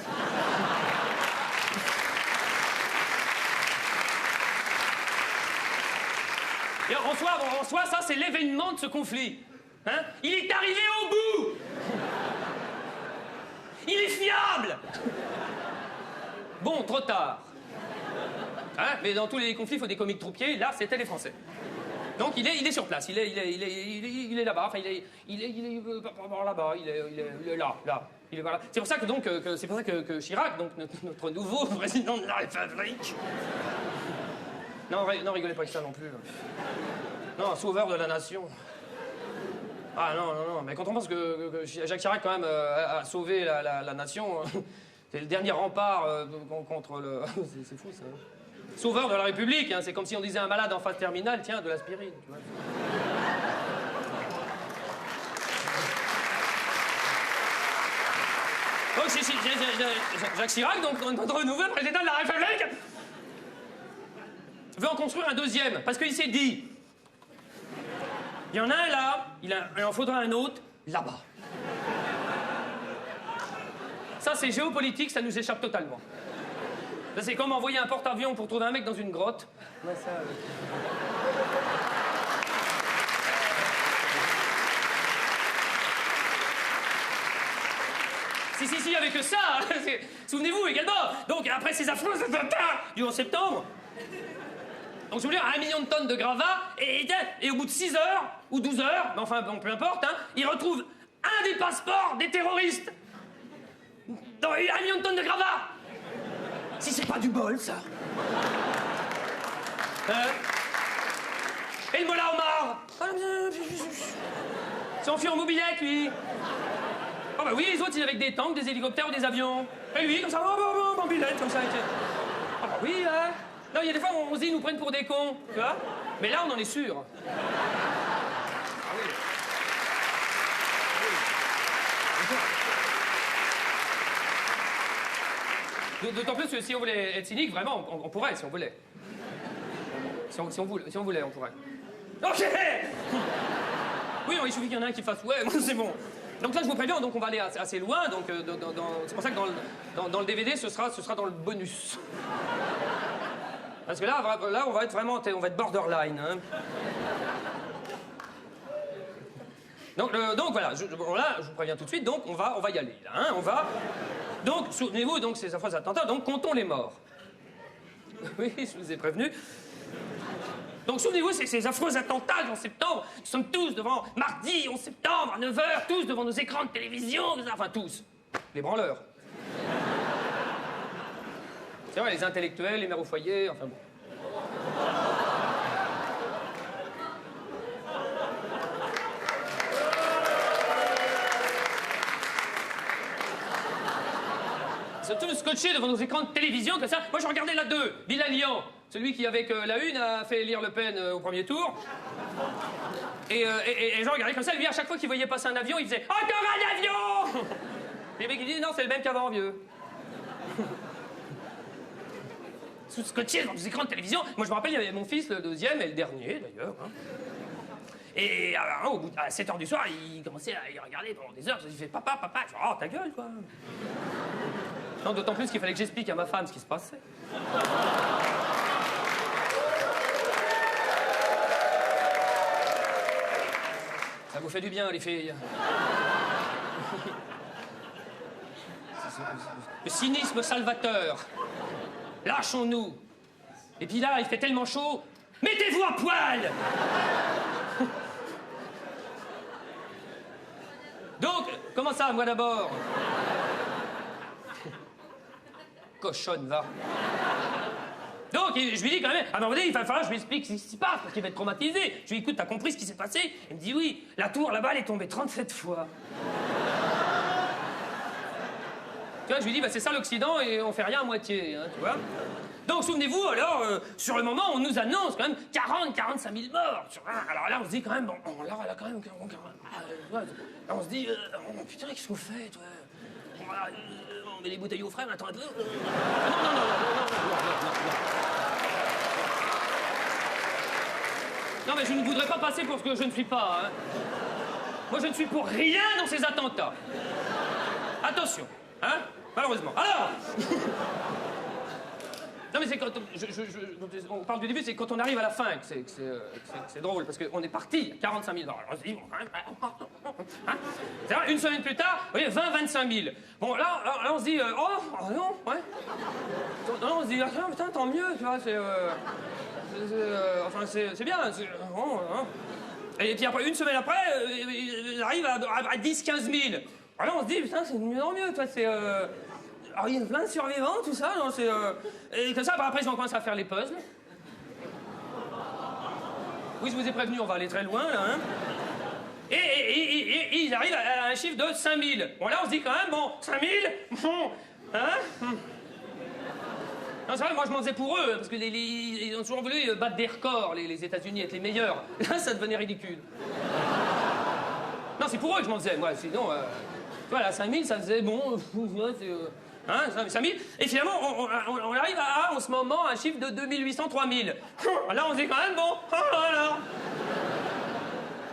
Et en soi, ça, c'est l'événement de ce conflit. Hein? Il est arrivé au bout. Il est fiable. Bon, trop tard. Hein? Mais dans tous les conflits, il faut des comiques troupiers. Là, c'était les Français. Donc, il est sur place. Il est là-bas. Enfin, il est là-bas. Il est là. Il est là. C'est pour ça que, donc, c'est pour ça que Chirac, donc, notre nouveau président de la République... Non, rigolez pas avec ça non plus. Non, sauveur de la nation. Ah non, mais quand on pense que Jacques Chirac, quand même, a sauvé la nation, c'est le dernier rempart contre le... C'est fou, ça. Sauveur de la République, hein, c'est comme si on disait à un malade en phase terminale, tiens, de l'aspirine, tu vois. Donc, c'est Jacques Chirac, donc, notre nouveau président de la République, veut en construire un deuxième, parce qu'il s'est dit, il y en a un là, il en faudra un autre là-bas. Ça, c'est géopolitique, ça nous échappe totalement. Ça, c'est comme envoyer un porte-avions pour trouver un mec dans une grotte. Ouais, ça... Si, il n'y avait que ça. Souvenez-vous également. Donc, après ces affreux attentats du 11 septembre, donc, je veux dire, 1 million de tonnes de gravats, et au bout de 6 heures, ou 12 heures, mais enfin, bon, peu importe, hein, ils retrouvent un des passeports des terroristes. Dans 1 million de tonnes de gravats. Si c'est pas du bol, ça. Et le Mollah Omar s'enfuit en mobilette, lui. Ah bah oui, les autres, ils avaient des tanks, des hélicoptères ou des avions. Et lui, comme ça, en mobilette, comme ça. Ah bah oui, hein. Non, il y a des fois, on se dit, ils nous prennent pour des cons, tu vois. Mais là, on en est sûr. D'autant plus que si on voulait être cynique, vraiment, on pourrait, si on voulait. Si on voulait, on pourrait. Ok. Oui, non, il suffit qu'il y en ait un qui fasse, ouais, c'est bon. Donc là, je vous préviens, donc on va aller assez loin, donc c'est pour ça que dans le DVD, ce sera dans le bonus. Parce que là, on va être vraiment, on va être borderline. Hein. Donc voilà, je vous préviens tout de suite, donc on va y aller, là, hein, on va... Donc, souvenez-vous, donc, ces affreux attentats, donc comptons les morts. Oui, je vous ai prévenu. Donc, souvenez-vous, ces affreux attentats en septembre, nous sommes tous devant, mardi 11 septembre, à 9h, tous devant nos écrans de télévision, enfin tous, les branleurs. C'est vrai, les intellectuels, les mères au foyer, enfin bon. Ils sont tous scotchés devant nos écrans de télévision, comme ça. Moi, je regardais la 2, Bilal Lian, celui qui, avec la 1, a fait lire Le Pen au premier tour. Et je regardais comme ça, lui, à chaque fois qu'il voyait passer un avion, il faisait « Encore un avion !» Et les mecs, ils disaient « Non, c'est le même qu'avant, vieux. » Sous scotché dans des écrans de télévision. Moi, je me rappelle, il y avait mon fils, le 2e, et le dernier, d'ailleurs. Hein. Et au bout à 7h du soir, il commençait à y regarder pendant des heures. Il fait « Papa, papa !» Je dis « Oh, ta gueule, quoi !» Non, d'autant plus qu'il fallait que j'explique à ma femme ce qui se passait. Ça vous fait du bien, les filles. Le cynisme salvateur. Lâchons-nous. Et puis là, il fait tellement chaud. Mettez-vous à poil. Donc, comment ça, moi d'abord? Cochonne, va. Donc, je lui dis quand même, à un moment donné, il va falloir que je lui explique ce qui se passe, parce qu'il va être traumatisé. Je lui dis, écoute, t'as compris ce qui s'est passé? Il me dit, oui, la tour là-bas, elle est tombée 37 fois. Tu vois, je lui dis, bah, c'est ça l'Occident et on fait rien à moitié, hein, tu vois. Donc, souvenez-vous, alors, sur le moment, on nous annonce quand même 45 000 morts. Alors là, on se dit quand même, bon, là, elle a quand même... là, on se dit, oh, putain, qu'est-ce qu'on fait, toi? On met les bouteilles au frais, on attend un peu. Non. Non, mais je ne voudrais pas passer pour ce que je ne suis pas, hein. Moi, je ne suis pour rien dans ces attentats. Attention, hein, malheureusement. Alors non, mais c'est quand on parle du début, c'est quand on arrive à la fin que c'est drôle, parce qu'on est parti, 45 000. Alors, on se dit, bon, hein, c'est vrai, une semaine plus tard, vous voyez, 20-25 000. Bon, là, on se dit, oh non, ouais. Non, on se dit, ah, putain, tant mieux, tu vois, enfin, c'est bien, bon, hein. Et puis après, une semaine après, il arrive à 10-15 000. Alors, on se dit, putain, c'est de mieux en mieux, toi, c'est... Alors, il y a plein de survivants, tout ça, non, c'est... Et comme ça, après, ils ont commencé à faire les puzzles. Oui, je vous ai prévenu, on va aller très loin, là, hein. Et ils arrivent à un chiffre de 5 000. Bon, là, on se dit quand même, bon, 5 000, bon, hein. Non, c'est vrai, moi, je m'en faisais pour eux, parce que ils ont toujours voulu battre des records, les États-Unis, être les meilleurs. Là, ça devenait ridicule. Non, c'est pour eux que je m'en faisais, moi, sinon... Voilà, 5 000, ça faisait, bon... Hein, 5 000. Et finalement, on arrive en ce moment, à un chiffre de 2 800, 3 000. Là, on se dit quand même, bon, alors...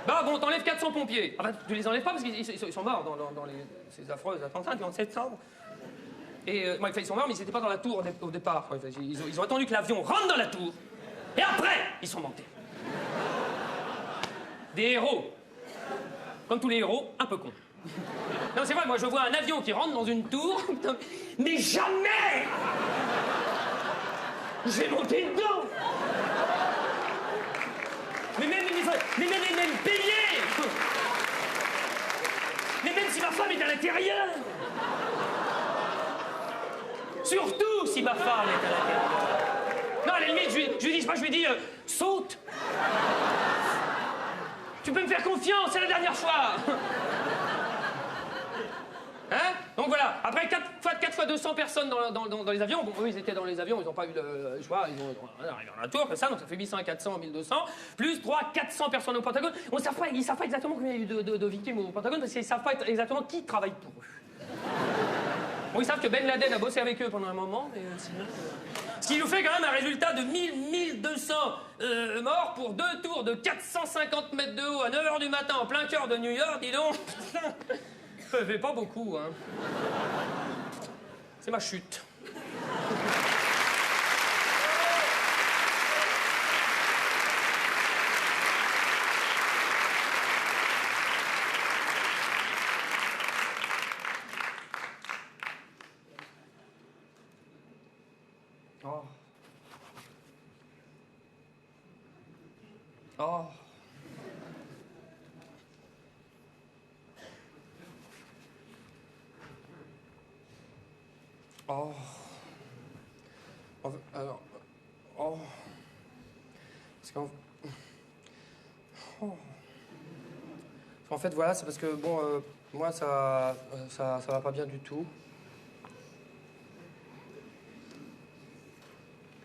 Bah bon, t'enlèves 400 pompiers. Enfin, tu les enlèves pas parce qu'ils sont morts dans ces affreuses attentats du 11 septembre. Et enfin, ils sont morts, mais ils n'étaient pas dans la tour au départ. Ils ont attendu que l'avion rentre dans la tour. Et après, ils sont montés. Des héros. Comme tous les héros, un peu cons. Non, c'est vrai, moi je vois un avion qui rentre dans une tour, mais jamais je vais monter dedans. Mais même payé. Mais même si ma femme est à l'intérieur. Surtout si ma femme est à l'intérieur. Non, à la limite, je lui dis, saute. Tu peux me faire confiance, c'est la dernière fois. Hein? Donc voilà, après 4 fois 200 personnes dans les avions, bon, eux ils étaient dans les avions, ils n'ont pas eu le choix, ils ont arrivé dans la tour, comme ça, donc ça fait 800, 400, 1200, plus 400 personnes au Pentagone. Ils savent pas exactement combien il y a eu de victimes au Pentagone, parce qu'ils savent pas exactement qui travaille pour eux. Bon, ils savent que Ben Laden a bossé avec eux pendant un moment, mais sinon... Ce qui nous fait quand même un résultat de 1200 morts pour 2 tours de 450 mètres de haut à 9h du matin en plein cœur de New York, dis donc. Ça fait pas beaucoup, hein. C'est ma chute. Oh. Oh. Oh. Alors. Oh. Parce qu'en. Oh. En fait, voilà, c'est parce que, bon, moi, ça va pas bien du tout.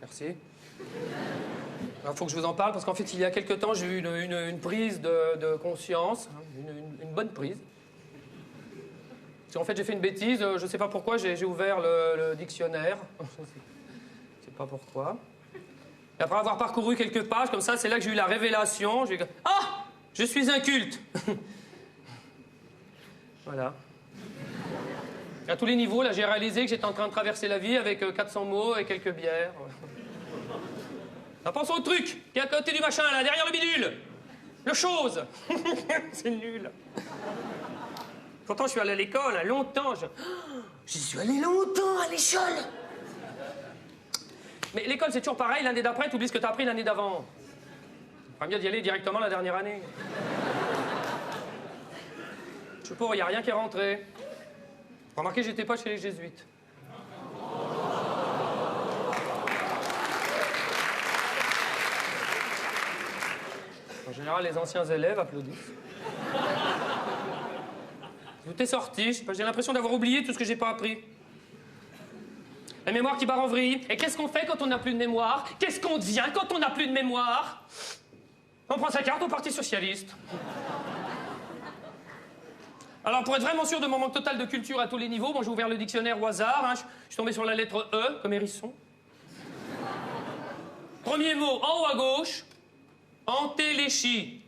Merci. Il faut que je vous en parle, parce qu'en fait, il y a quelque temps, j'ai eu une prise de conscience, une bonne prise. Parce qu'en fait, j'ai fait une bêtise, je sais pas pourquoi, j'ai ouvert le dictionnaire. Je sais pas pourquoi. Et après avoir parcouru quelques pages, comme ça, c'est là que j'ai eu la révélation. J'ai dit, ah, je suis inculte. Voilà. À tous les niveaux, là, j'ai réalisé que j'étais en train de traverser la vie avec 400 mots et quelques bières. Pense au truc qui est à côté du machin, là, derrière le bidule. Le chose. C'est nul. Pourtant, je suis allé à l'école, hein, longtemps. Je suis allé longtemps à l'école. Mais l'école, c'est toujours pareil. L'année d'après, tu oublies ce que tu as appris l'année d'avant. Il ferait mieux d'y aller directement la dernière année. Je sais pas, il n'y a rien qui est rentré. Remarquez, j'étais pas chez les jésuites. En général, les anciens élèves applaudissent. Tout est sorti, je sais pas, j'ai l'impression d'avoir oublié tout ce que j'ai pas appris. La mémoire qui part en vrille. Et qu'est-ce qu'on fait quand on n'a plus de mémoire? Qu'est-ce qu'on devient quand on n'a plus de mémoire? On prend sa carte au Parti Socialiste. Alors, pour être vraiment sûr de mon manque total de culture à tous les niveaux, bon, j'ai ouvert le dictionnaire au hasard, hein, je suis tombé sur la lettre E, comme hérisson. Premier mot, en haut à gauche, entéléchie.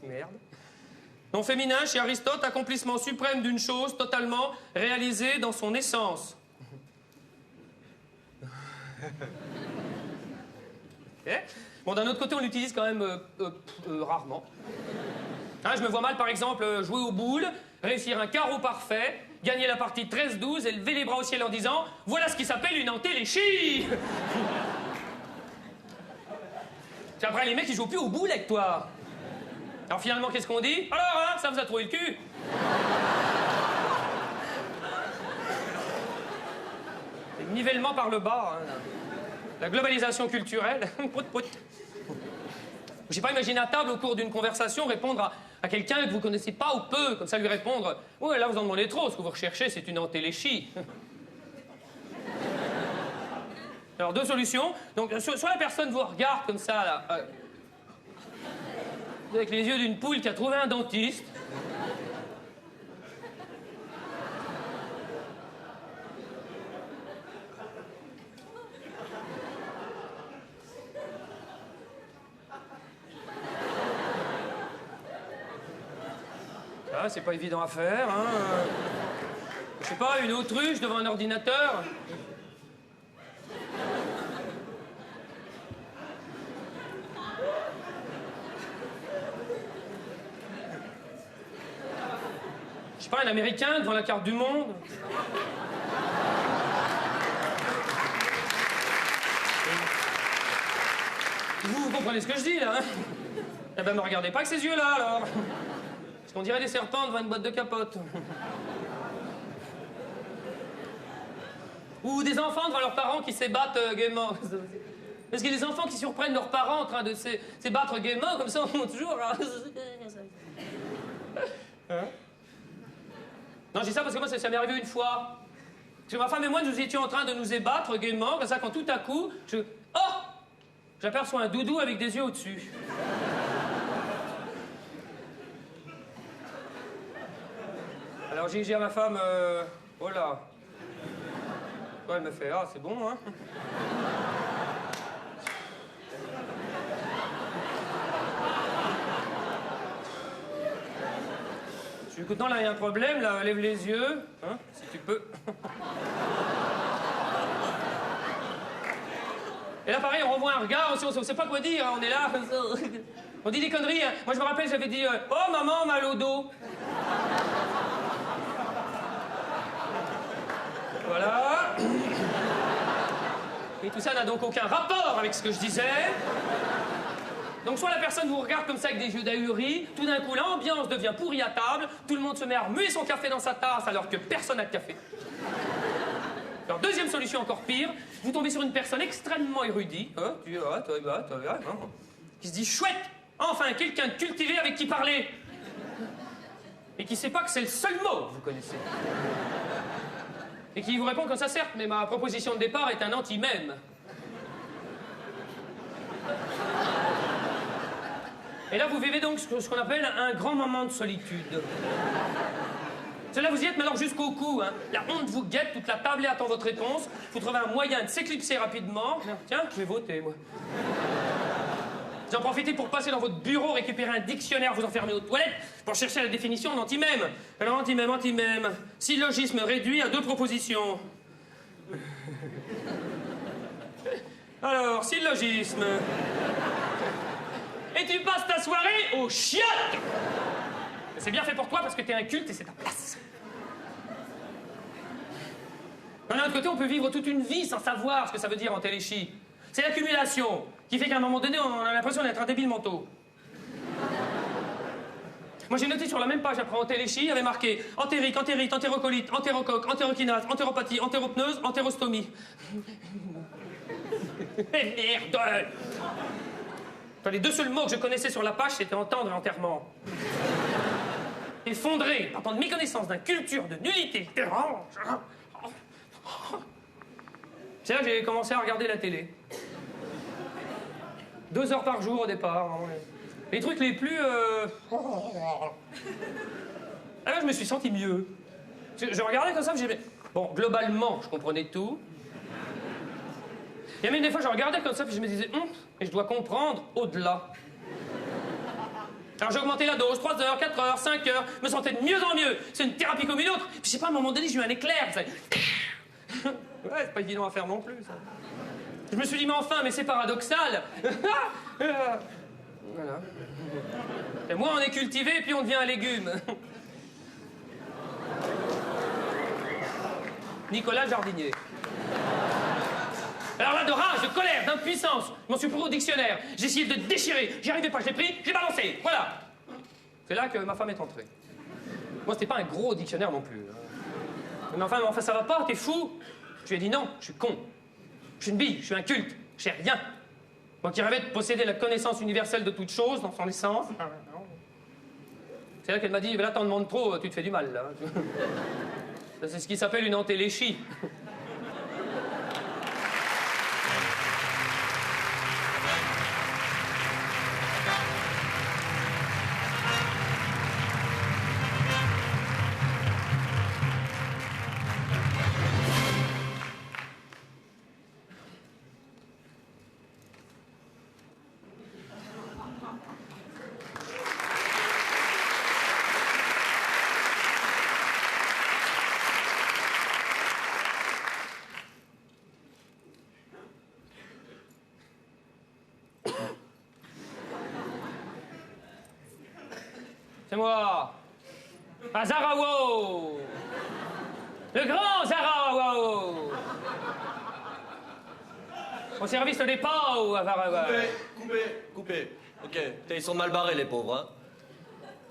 Merde. Nom féminin, chez Aristote, accomplissement suprême d'une chose totalement réalisée dans son essence. Okay. Bon, d'un autre côté, on l'utilise quand même rarement. Hein, je me vois mal, par exemple, jouer aux boules, réussir un carreau parfait, gagner la partie 13-12 et lever les bras au ciel en disant « Voilà ce qui s'appelle une entéléchie !» Puis après, les mecs, ils jouent plus aux boules avec toi. Alors finalement, qu'est-ce qu'on dit? Alors, hein, ça vous a trouvé le cul? C'est le nivellement par le bas, hein. La globalisation culturelle. Prout, prout. J'ai pas imaginé à table, au cours d'une conversation, répondre à quelqu'un que vous connaissez pas ou peu, comme ça lui répondre « Ouais, là, vous en demandez trop, ce que vous recherchez, c'est une entéléchie. » Alors, deux solutions. Donc, soit la personne vous regarde comme ça, là, avec les yeux d'une poule qui a trouvé un dentiste. Ah, c'est pas évident à faire, hein. Je sais pas, une autruche devant un ordinateur. Je sais pas, un Américain devant la carte du monde. Vous comprenez ce que je dis, là, hein? Eh ben, me regardez pas avec ces yeux-là, alors. Parce qu'on dirait des serpents devant une boîte de capote. Ou des enfants devant leurs parents qui s'ébattent gaiement. Parce qu'il y a des enfants qui surprennent leurs parents en train de s'ébattre gaiement, comme ça, on monte toujours. Hein? Non, je dis ça parce que moi, ça m'est arrivé une fois. Parce que ma femme et moi, nous étions en train de nous ébattre gaiement, comme ça, quand tout à coup, oh! J'aperçois un doudou avec des yeux au-dessus. Alors j'ai dit à ma femme, oh là. Ouais, elle me fait, ah, c'est bon, hein. Je lui dis, écoute, non, là, il y a un problème, là, lève les yeux, hein, si tu peux. Et là, pareil, on renvoie un regard, on sait pas quoi dire, hein, on est là. On dit des conneries. Hein. Moi, je me rappelle, j'avais dit, oh, maman, mal au dos. Voilà. Et tout ça n'a donc aucun rapport avec ce que je disais. Donc soit la personne vous regarde comme ça avec des yeux d'ahurie, tout d'un coup l'ambiance devient pourrie à table, tout le monde se met à remuer son café dans sa tasse alors que personne n'a de café. Alors deuxième solution encore pire, vous tombez sur une personne extrêmement érudite, hein, qui se dit chouette, enfin quelqu'un de cultivé avec qui parler. Et qui sait pas que c'est le seul mot que vous connaissez. Et qui vous répond comme ça, certes, mais ma proposition de départ est un anti-mème. Et là, vous vivez donc ce qu'on appelle un grand moment de solitude. Là, vous y êtes, mais alors jusqu'au cou. Hein. La honte vous guette, toute la table attend votre réponse. Vous trouvez un moyen de s'éclipser rapidement. Tiens, je vais voter, moi. Vous en profitez pour passer dans votre bureau, récupérer un dictionnaire, vous enfermer aux toilettes pour chercher la définition d'anti-mème. Alors, anti-mème. Syllogisme réduit à 2 propositions. Alors, syllogisme. Et tu passes ta soirée aux chiottes. C'est bien fait pour toi parce que t'es un culte et c'est ta place. D'un autre côté, on peut vivre toute une vie sans savoir ce que ça veut dire en téléchi. C'est l'accumulation qui fait qu'à un moment donné, on a l'impression d'être un débile mentaux. Moi, j'ai noté sur la même page après en téléchi, il y avait marqué entérique, entérite, entérocolite, entérocoque, entérokinase, entéropathie, entéropneuse, entérostomie. Merde! Enfin, les 2 seuls mots que je connaissais sur la page, c'était entendre l'enterrement. Effondré par tant de méconnaissance d'une culture de nullité. C'est là que j'ai commencé à regarder la télé. 2 heures par jour au départ. Les trucs les plus... Alors je me suis senti mieux. Je regardais comme ça, j'ai... Bon, globalement, je comprenais tout. Et même des fois, je regardais comme ça, puis je me disais, et je dois comprendre au-delà. Alors j'ai augmenté la dose, 3 heures, 4 heures, 5 heures, me sentais de mieux en mieux. C'est une thérapie comme une autre. Puis je sais pas, à un moment donné, j'ai eu un éclair. Ça... Ouais, c'est pas évident à faire non plus, ça. Je me suis dit, mais enfin, mais c'est paradoxal. Voilà. Et moi, on est cultivé, puis on devient un légume. Nicolas Jardinier. Alors là, de rage, de colère, d'impuissance, je m'en suis pris au dictionnaire. J'ai essayé de déchirer. J'y arrivais pas, je l'ai pris, je l'ai balancé. Voilà. C'est là que ma femme est entrée. Moi, c'était pas un gros dictionnaire non plus. Mais enfin, ça va pas, t'es fou. Je lui ai dit non, je suis con. Je suis une bille, je suis un culte, je sais rien. Moi qui rêvais de posséder la connaissance universelle de toute chose, dans son essence. C'est là qu'elle m'a dit, là, t'en demandes trop, tu te fais du mal, là. C'est ce qui s'appelle une antéléchie. moi. À Zarawo. Le grand Zarawo. Au service des pauvres à Zarawo. Coupé. Ok, ils sont mal barrés, les pauvres, hein.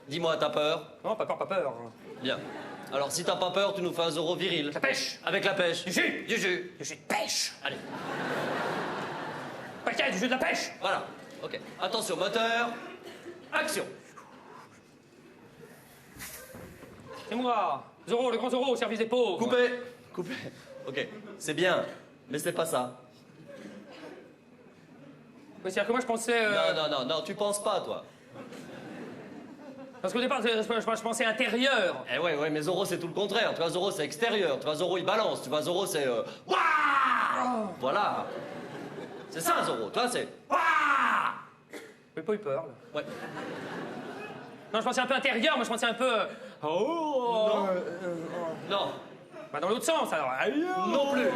Dis-moi, t'as peur? Non, pas peur, pas peur. Bien. Alors, si t'as pas peur, tu nous fais un Zorro viril. La pêche. Avec la pêche. Du jus. Du jus. Du jus de pêche. Allez, Paquet, du jus de la pêche. voilà. Ok. Attention, moteur. Action. C'est moi. Zorro, le grand Zorro au service des pauvres. Coupé. Ok, c'est bien, mais c'est pas ça. Oui, c'est-à-dire que moi je pensais... Non, tu penses pas, toi. Parce qu'au départ, je pensais intérieur. Eh ouais, mais Zorro, c'est tout le contraire. Tu vois, Zorro, c'est extérieur. Tu vois, Zorro, il balance. Tu vois, Zorro, c'est... Ouah. Voilà. C'est ça, Zorro. Tu vois, c'est... Ouah. J'ai pas eu peur, là. Ouais. Non, je pensais un peu intérieur, moi je pensais un peu... Oh. Non. Bah dans l'autre sens, alors. Non plus.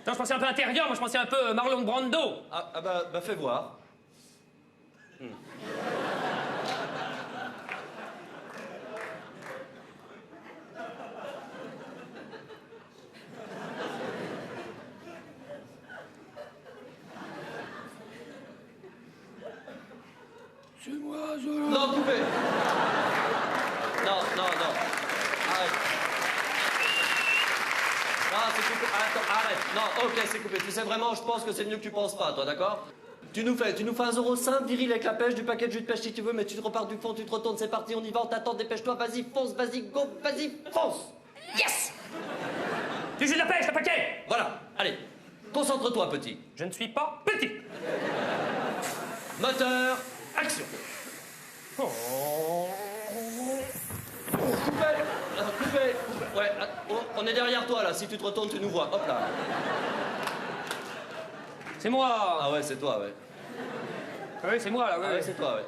Non, je pensais un peu intérieur, moi je pensais un peu Marlon Brando. Bah fais voir. C'est moi, Zorro. Non, coupé. Non. Arrête. Non, c'est coupé. Attends, arrête. Non, ok, c'est coupé. Tu sais vraiment, je pense que c'est mieux que tu penses pas, toi, d'accord? Tu nous fais un Zorro simple, viril avec la pêche, du paquet de jus de pêche si tu veux, mais tu te repars du fond, tu te retournes, c'est parti, on y va, on t'attend, dépêche-toi, vas-y, fonce, vas-y, go, vas-y, fonce. Yes. Du jus de la pêche, le paquet. Voilà, allez, concentre-toi, petit. Je ne suis pas petit. Moteur, action. Oh. Coupé. Ouais, on est derrière toi, là, si tu te retournes, tu nous vois, hop là. C'est moi. Ah ouais, c'est toi, ouais. Oui, c'est moi, là, oui. Ah ouais, c'est toi, ouais.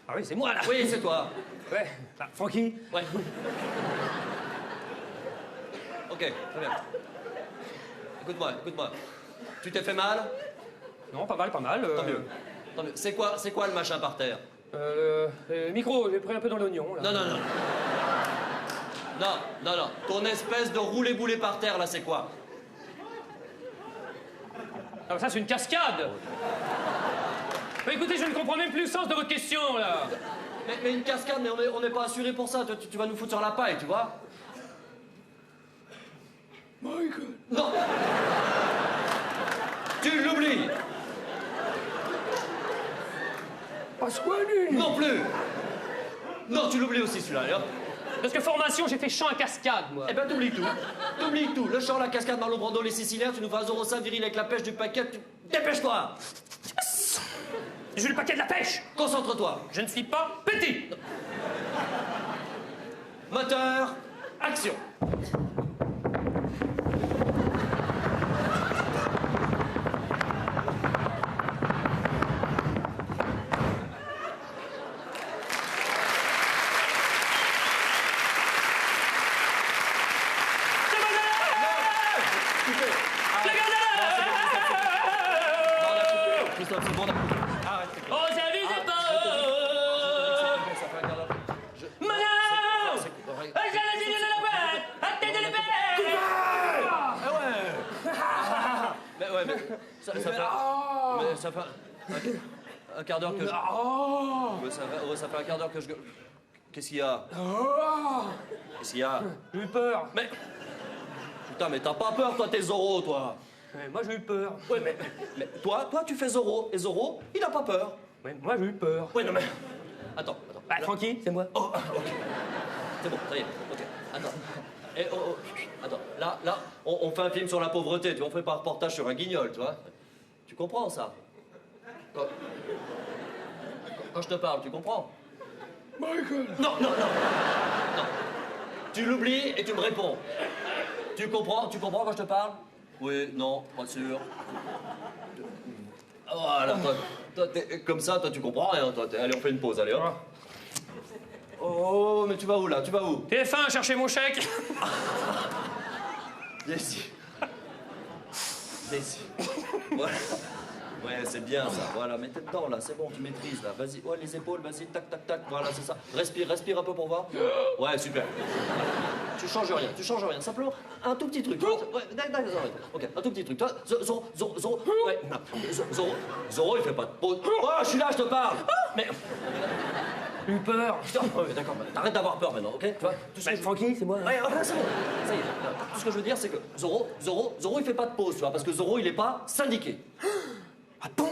Ah oui, c'est moi, là. Oui, c'est toi. Ouais. Ah, Francky. Ouais. Ok, très bien. Écoute-moi. Tu t'es fait mal? Non, pas mal. Tant mieux. C'est quoi le machin par terre? Le micro, j'ai pris un peu dans l'oignon, là. Non. Ton espèce de roulé-boulé par terre, là, c'est quoi? Ah, ça, c'est une cascade. Mais écoutez, je ne comprends même plus le sens de votre question, là. Mais une cascade, mais on n'est pas assuré pour ça. Tu vas nous foutre sur la paille, tu vois? Michael. Non. Tu l'oublies. Pasquale. Non plus. Non, tu l'oublies aussi, celui-là, allez, hop. Parce que formation, j'ai fait chant à cascade, moi. Eh ben, t'oublies tout. Le chant, la cascade, Marlon Brando, les Siciliens, tu nous fais un Zorro simple, viril avec la pêche du paquet, dépêche-toi. J'ai le paquet de la pêche. Concentre-toi. Je ne suis pas petit. Moteur, action. Christophe, c'est bon, arrête. Oh, service des pauvres. Manon. J'ai la boîte. À tête de Mais ça fait un quart d'heure que je... Ça fait un quart d'heure que je... Qu'est-ce qu'il y a? J'ai eu peur. Mais... Putain, mais t'as pas peur, toi, t'es Zorro, toi. Moi, j'ai eu peur. Ouais, mais toi, tu fais Zorro. Et Zorro, il a pas peur. Ouais, moi, j'ai eu peur. Ouais, non, mais... Attends. Bah, Francky, c'est moi. Oh, ok. C'est bon, ça y est, ok. Attends. Attends, là, on fait un film sur la pauvreté, tu vois, on fait pas un reportage sur un guignol, tu vois. Tu comprends, ça? Quand je te parle, tu comprends? Michael. Non. Tu l'oublies et tu me réponds. Tu comprends quand je te parle? Oui, non, pas sûr. Voilà, toi, t'es comme ça, toi, tu comprends rien, toi. Allez, on fait une pause, allez, hop. Oh, mais tu vas où, là? Tu vas où? TF1, cherchez mon chèque. Viens ici. Voilà. Ouais, c'est bien ça. Voilà, mets tes dedans là, c'est bon, tu maîtrises là. Vas-y, ouais, les épaules, vas-y, tac, tac, tac. Voilà, c'est ça. Respire un peu pour voir. Ouais, super. Tu changes rien. Simplement un tout petit truc. Ouais, d'accord, ok, un tout petit truc. Toi, Zoro, ouais, non, Zoro, il fait pas de pause. Oh, je suis là, je te parle. Mais. J'ai eu peur. Ouais, d'accord, t'arrêtes d'avoir peur maintenant, ok? Tu vois, tout ce que Francky, c'est moi. Ouais, voilà, c'est bon. Ça y est. Tout ce que je veux dire, c'est que Zoro, il fait pas de pause, tu vois, parce que Zoro, il est pas syndiqué. Ah bon? Ouais,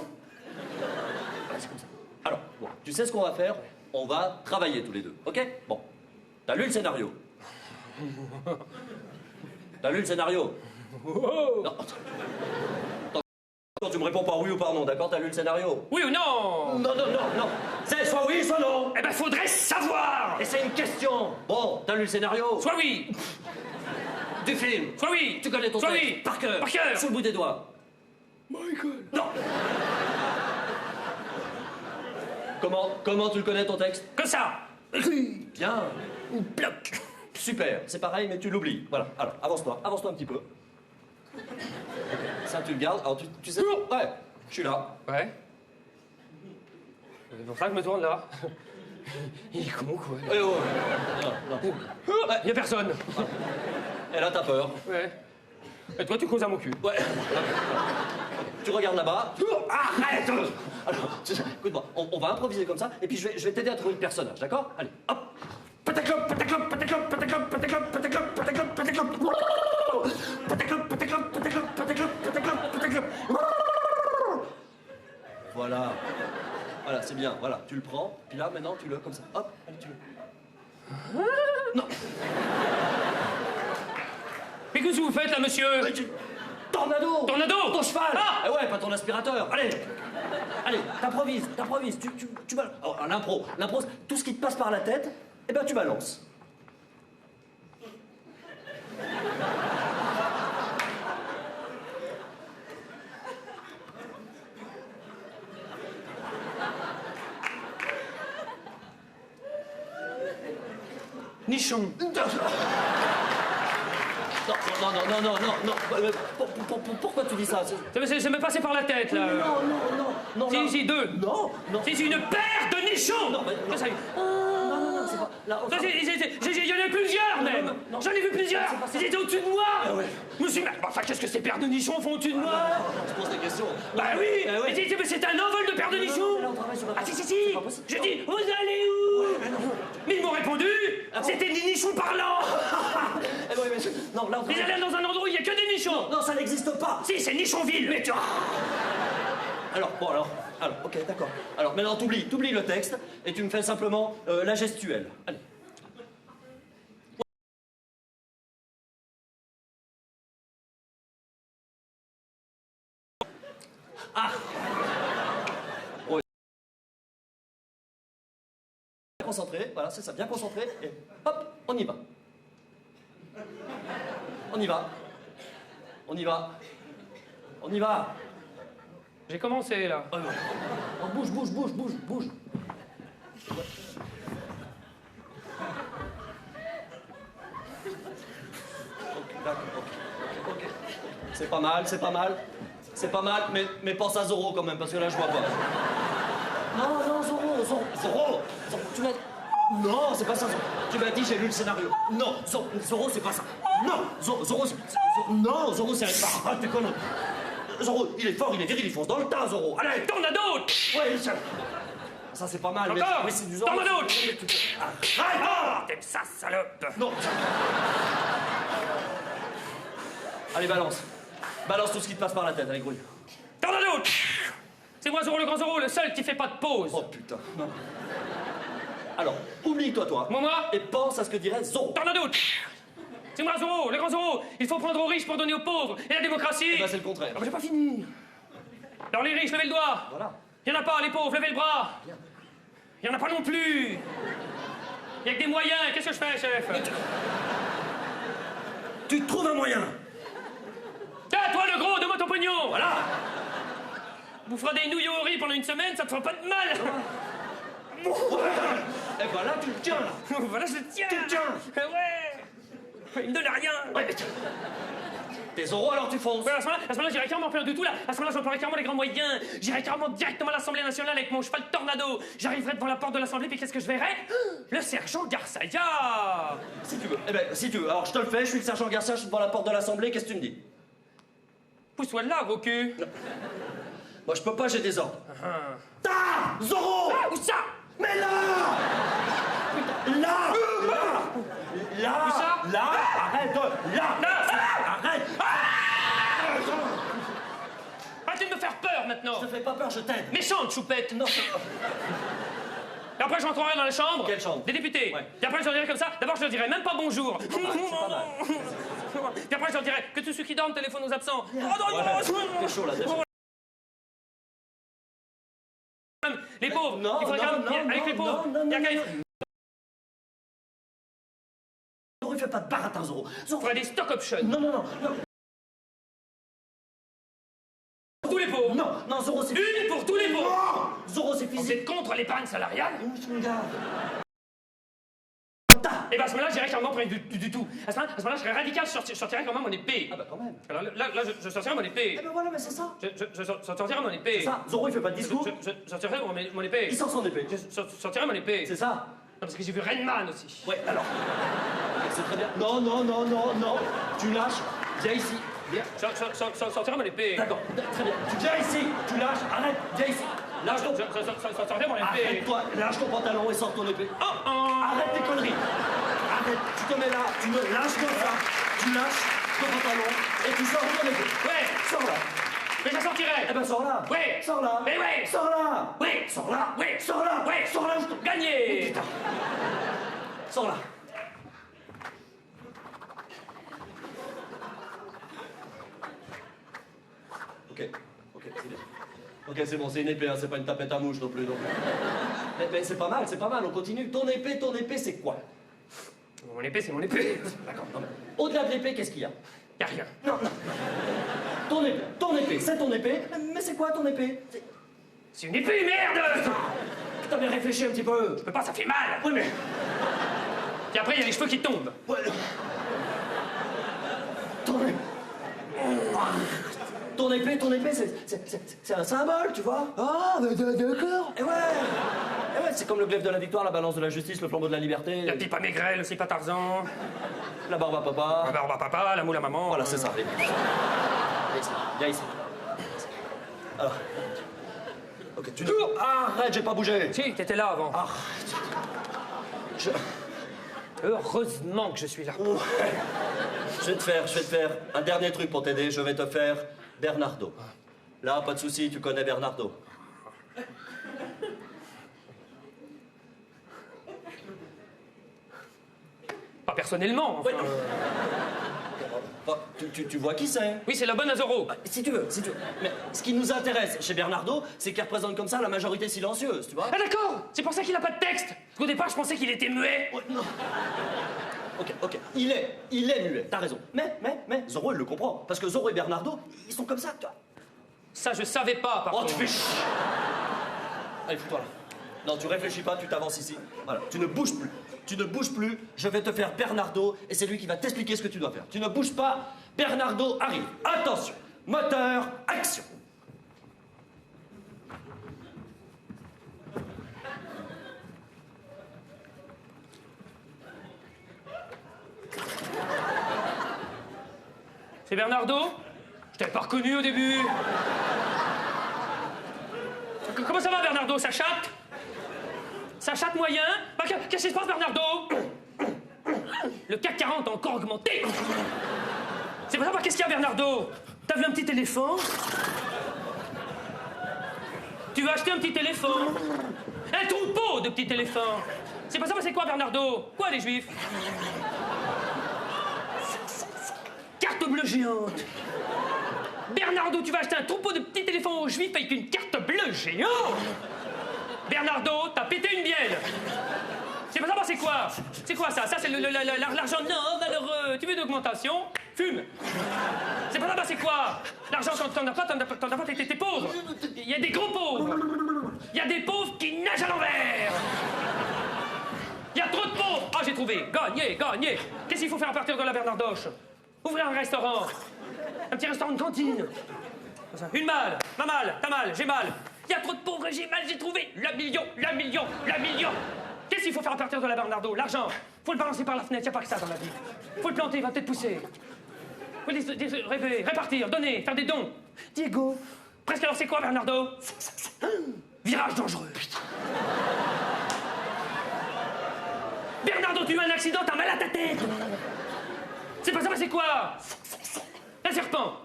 c'est comme ça. Alors, bon, tu sais ce qu'on va faire? On va travailler tous les deux, ok? Bon. T'as lu le scénario? T'as lu le scénario? Non. Attends, tu me réponds par oui ou par non, d'accord? T'as lu le scénario? Oui ou non? Non. C'est soit oui, soit non. Eh ben, faudrait savoir! Et c'est une question. Bon, t'as lu le scénario? Soit oui, Du film. soit oui, Tu connais ton soit texte oui, par cœur. par cœur. Sous le bout des doigts. Michael. Non. Comment tu le connais ton texte? Que ça? Bien. Bloc. Super. C'est pareil, mais tu l'oublies. Voilà. Alors, avance-toi un petit peu. Ça, tu le gardes. Alors, tu sais. Ouais. Je suis là. Ouais. C'est pour ça que je me tourne là. Il est con, quoi. Eh oh. Non. Y a personne. Et là, t'as peur. Ouais. Et toi, tu causes à mon cul. Ouais. Tu regardes là-bas. Arrête. Alors, écoute-moi, on va improviser comme ça, et puis je vais t'aider à trouver le personnage, d'accord? Allez, hop. Pataclop. Voilà. Voilà, c'est bien. Voilà, tu le prends, puis là, maintenant, tu le comme ça. Hop, allez, tu le. Non. Mais qu'est-ce que vous faites là, monsieur? Tornado. Ton cheval. Ah. Eh ouais, pas ton aspirateur. Allez, t'improvises. Tu vas. Oh, l'impro, tout ce qui te passe par la tête, eh ben tu balances. Nichon. Non. Pourquoi tu dis ça? Ça m'est passé par la tête, là. Non. Si, deux. Non. Si, une paire de nichons. Non, mais non. Ça, Non, c'est pas. Là, ça, il y en a plusieurs, même. non. J'en ai vu plusieurs. C'est pas ça. Ils étaient au-dessus de moi. Ah ouais. Je me suis dit, enfin, qu'est-ce que ces paires de nichons font au-dessus de moi? Je pose des questions. Bah oui. Ah ouais. Mais c'est un envol de paires de nichons. mais là, on travaille sur la Ah si. C'est pas possible. J'ai dit, vous allez où? Mais ils m'ont répondu, Ah bon? c'était des nichons parlants. Eh ouais, mais non, là, on Ils travaille. allaient dans un endroit où il n'y a que des nichons. Non, ça n'existe pas. Si, c'est Nichonville. Mais tu... Alors, ok, d'accord. Alors, maintenant, t'oublies le texte et tu me fais simplement la gestuelle. Allez. Ah. Ouais. Bien concentré, voilà, c'est ça, bien concentré. Et hop, on y va. On y va. J'ai commencé, là. Oh, bouge. Ok, d'accord, ok. C'est pas mal, mais pense à Zoro quand même, parce que là, je vois pas. Non, Zoro, tu m'as... Non, c'est pas ça, Zoro. Tu m'as dit, j'ai lu le scénario. Non, Zoro, c'est pas ça. Non, Zoro, c'est un... Arrête tes conneries. Zoro, il est fort, il est viril, il fonce dans le tas, Zoro. Allez, Tornado. ouais, ça c'est pas mal. Encore. Mais c'est du Zoro. Tornado. Arrête. Ah, t'aimes ça, salope. Non. Allez, balance tout ce qui te passe par la tête, allez, grouille. Tornado. C'est moi, Zoro, le grand Zoro, le seul qui fait pas de pause. Oh putain, non. Alors, oublie-toi, toi. Moi. Et pense à ce que dirait Zoro. Tornado. C'est moi, Zoro, le grand Zoro. Il faut prendre aux riches pour donner aux pauvres. Et la démocratie... Eh ben, c'est le contraire. Ah, mais j'ai pas fini. Alors les riches, levez le doigt. Voilà. Il y en a pas, les pauvres, levez le bras. Il y en a pas non plus. Il y a que des moyens. Qu'est-ce que je fais, chef? Tu trouves un moyen. Tiens, toi, le gros, donne-moi ton pognon. Voilà. Vous ferez des nouilles au riz pendant une semaine, ça te fera pas de mal. Eh ben là, tu le tiens, là. Voilà, je le tiens. Tu le tiens. Ouais. Il me donne rien. Ouais. T'es Zorro, alors tu fonces. Ouais, à ce moment-là, j'irai carrément plus du tout, là. À ce moment-là, j'emploierai carrément les grands moyens. J'irai carrément directement à l'Assemblée nationale avec mon cheval tornado. J'arriverai devant la porte de l'Assemblée, puis qu'est-ce que je verrai? Le sergent Garçaïa. Si tu veux. Eh ben, si tu veux. Alors, je te le fais, je suis le sergent Garcia, je suis devant la porte de l'Assemblée, qu'est-ce que tu me dis? Pousse-toi là, gros cul. Moi, je peux pas, j'ai des ordres. Ah, Zorro! Ah, où ça? Mais là! Là! Là! Où ça? Là! Arrête! Là! Arrête! Arrêtez de me faire peur maintenant. Je te fais pas peur, je t'aide. Méchante choupette. Non. Et après, je rentrerai dans la chambre. Quelle chambre? Des députés. Ouais. Et après, je leur dirai comme ça. D'abord, je leur dirai même pas bonjour. C'est pas mal. Et après, je leur dirai que tous ceux qui dorment téléphonent aux absents. Oh non, T'es chaud là, t'es chaud. Les pauvres. Non, il faudrait quand même. non, Avec les non, pauvres. non, Il y a non, quand même. Zorro, il fait pas de baratin, Zorro. Il faudrait des stock options. Non. Pour tous les pauvres. Non, Zorro, c'est... Une pour tous les pauvres. Non Zorro, c'est Vous physique. êtes contre l'épargne salariale? Mon gars. Et ben à ce moment-là, j'irai carrément près du tout. À ce moment-là, je serais radical, je sortirais quand même mon épée. Ah bah quand même. Alors là, je sortirais mon épée. Eh ben voilà, mais c'est ça. Je sortirais mon épée. C'est ça. Zorro, il fait pas de discours. Je sortirais mon épée. Il sort son épée. Je sortirais mon épée. C'est ça. Non, parce que j'ai vu Rainman aussi. Ouais, alors. C'est très bien. Non. Tu lâches. Viens ici. Viens. Je sortirais mon épée. D'accord, très bien. Tu viens ici. Tu lâches. Arrête. Viens ici. Lâche ton... Je sortirais mon épée. Arrête-toi. Lâche ton pantalon et sors ton épée. Oh. Arrête tes conneries. Arrête. Tu te mets là. Tu me lâches comme ça. Tu lâches ton pantalon et tu sors ton épée. Ouais. Sors là. Mais je sortirais. Eh ben sors là. Ouais. Sors là. Mais ouais. Sors là. Ouais. Sors là. Ouais. Sors là. Ouais. Sors là. Je te... Gagné. Putain. Sors là. Ok, c'est bien. Ok, c'est bon, c'est une épée, hein, c'est pas une tapette à mouche non plus. Donc. Mais c'est pas mal, on continue. Ton épée, c'est quoi? Mon épée, c'est mon épée. D'accord, non, mais au-delà de l'épée, qu'est-ce qu'il y a? Y'a rien. Non. Ton épée, c'est ton épée. Mais c'est quoi ton épée? C'est une épée, merde. Putain, mais réfléchis un petit peu. Je peux pas, ça fait mal. Oui, mais... Puis après, il y a les cheveux qui tombent. Ouais. Ton épée, c'est un symbole, tu vois. Ah, bah, d'accord. Et ouais, c'est comme le glaive de la victoire, la balance de la justice, le flambeau de la liberté. La pipe à Maigret, le slip à Tarzan. La barbe à papa. La barbe à papa, la moule à maman. Voilà, c'est ça. Viens ici. Alors. Ok, tu... Arrête, j'ai pas bougé. Si, t'étais là avant. Arrête. Heureusement que je suis là. Ouais. Je vais te faire un dernier truc pour t'aider. Je vais te faire Bernardo. Là, pas de souci, tu connais Bernardo. Pas personnellement, enfin. Ouais. Tu vois qui c'est? Oui, c'est la bonne à Zorro. Si tu veux. Mais ce qui nous intéresse chez Bernardo, c'est qu'il représente comme ça la majorité silencieuse, tu vois? Ah d'accord. C'est pour ça qu'il a pas de texte. Parce qu'au départ, je pensais qu'il était muet. Ouais, non. Ok. Il est muet, t'as raison. Mais, Zorro, il le comprend. Parce que Zorro et Bernardo, ils sont comme ça, tu vois. Ça, je savais pas, par Oh, contre. tu fais chier. Allez, fous-toi là. Non, tu réfléchis pas, tu t'avances ici. Voilà, tu ne bouges plus. Je vais te faire Bernardo et c'est lui qui va t'expliquer ce que tu dois faire. Tu ne bouges pas. Bernardo arrive. Attention. Moteur, action. C'est Bernardo? Je t'avais pas reconnu au début. Comment ça va, Bernardo? Ça chatte? Ça chatte moyen? Bah, qu'est-ce qui se passe, Bernardo? Le CAC 40 a encore augmenté. C'est pas ça, qu'est-ce qu'il y a, Bernardo? T'as vu un petit éléphant? Tu veux acheter un petit éléphant? Un troupeau de petits éléphants. C'est pas ça, c'est quoi, Bernardo? Quoi, les juifs? Carte bleue géante. Bernardo, tu vas acheter un troupeau de petits éléphants aux juifs avec une carte bleue géante. Bernardo, t'as pété une bielle. C'est pas ça, c'est quoi? C'est quoi ça? Ça, c'est l'argent non malheureux. Tu veux une augmentation? Fume. C'est pas ça, c'est quoi? L'argent, quand t'en as pas, t'es pauvre. Il y a des gros pauvres. Il y a des pauvres qui nagent à l'envers. Il y a trop de pauvres. Ah, j'ai trouvé. Gagné. Qu'est-ce qu'il faut faire à partir de la Bernardoche? Ouvrir un restaurant. Un petit restaurant de cantine. Une malle, ma malle, ta malle, j'ai mal. Il y a trop de pauvres, j'ai mal, j'ai trouvé le million. Qu'est-ce qu'il faut faire à partir de la Bernardo? L'argent. Faut le balancer par la fenêtre, y a pas que ça dans la vie. Faut le planter, il va peut-être pousser. Faut rêver, répartir, donner, faire des dons. Diego, presque alors c'est quoi Bernardo? Virage dangereux. Bernardo, tu as eu un accident, t'as mal à ta tête. C'est pas ça, mais c'est quoi? Un serpent.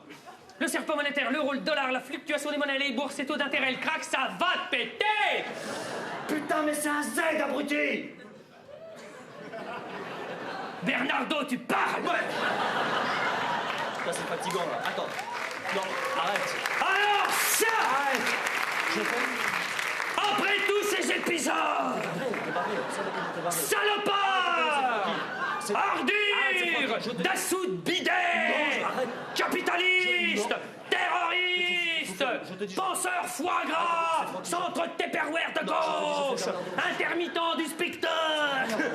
Le serpent monétaire, l'euro, le dollar, la fluctuation des monnaies, les bourses, les taux d'intérêt, le crack, ça va te péter! Putain, mais c'est un Z, abruti! Bernardo, tu parles! Ouais! Putain, c'est fatigant, là. Attends. Non, arrête. Alors, ça! Arrête! Je fais... Après tous ces épisodes! Salopard! Ordure! Dassoud bidet! Capitaliste! Terroriste! Penseur foie gras! Centre Tupperware de gauche! Intermittent du spectacle!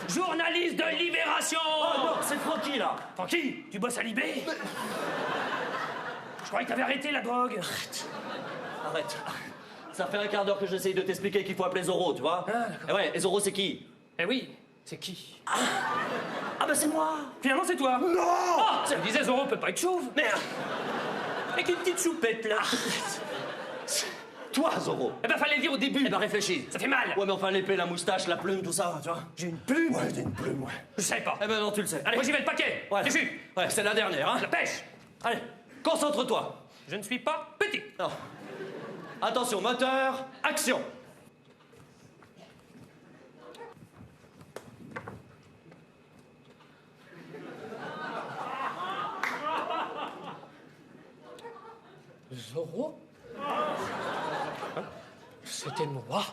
Journaliste de Libération! Oh non, c'est Francky, là! Francky, tu bosses à Libé? Je croyais que t'avais arrêté la drogue. Arrête. Ça fait un quart d'heure que j'essaye de t'expliquer qu'il faut appeler Zorro, tu vois? Ah, d'accord. Et ouais, et Zorro, c'est qui? Eh oui, c'est qui? Ah bah c'est moi! Finalement, c'est toi. Non! Ah, ça me disait Zorro peut pas être chauve. Merde! Avec une petite choupette, là. Toi, Zorro! Eh ben, fallait le dire au début. Eh ben, réfléchis. Ça fait mal. Ouais, mais enfin, l'épée, la moustache, la plume, tout ça, tu vois? J'ai une plume. Ouais, t'as une plume, ouais. Je savais pas. Eh ben non, tu le sais. Allez, moi j'y vais le paquet. Ouais. T'es vu? Ouais, c'est la dernière, hein? La pêche. Allez, concentre-toi. Je ne suis pas petit. Non. Attention, moteur, action! Zorro? Hein? C'était moi.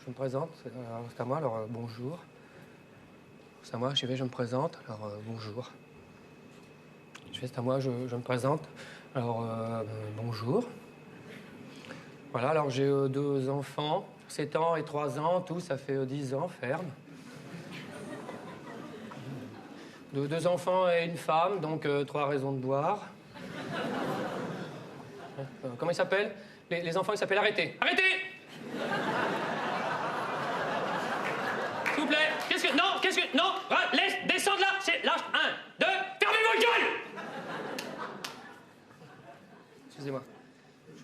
Je me présente, c'est à moi, alors bonjour. C'est à moi, j'y vais, je me présente, alors bonjour. C'est à moi, je me présente, alors bonjour. Voilà, alors j'ai 2 enfants, 7 ans et 3 ans, tout, ça fait 10 ans, ferme. 2 enfants et une femme, donc 3 raisons de boire. Comment ils s'appellent? Les enfants, ils s'appellent Arrêtez! Arrêtez! S'il vous plaît, non, laisse descendre là, c'est lâche, 1, 2, fermez vos gueules! Excusez-moi,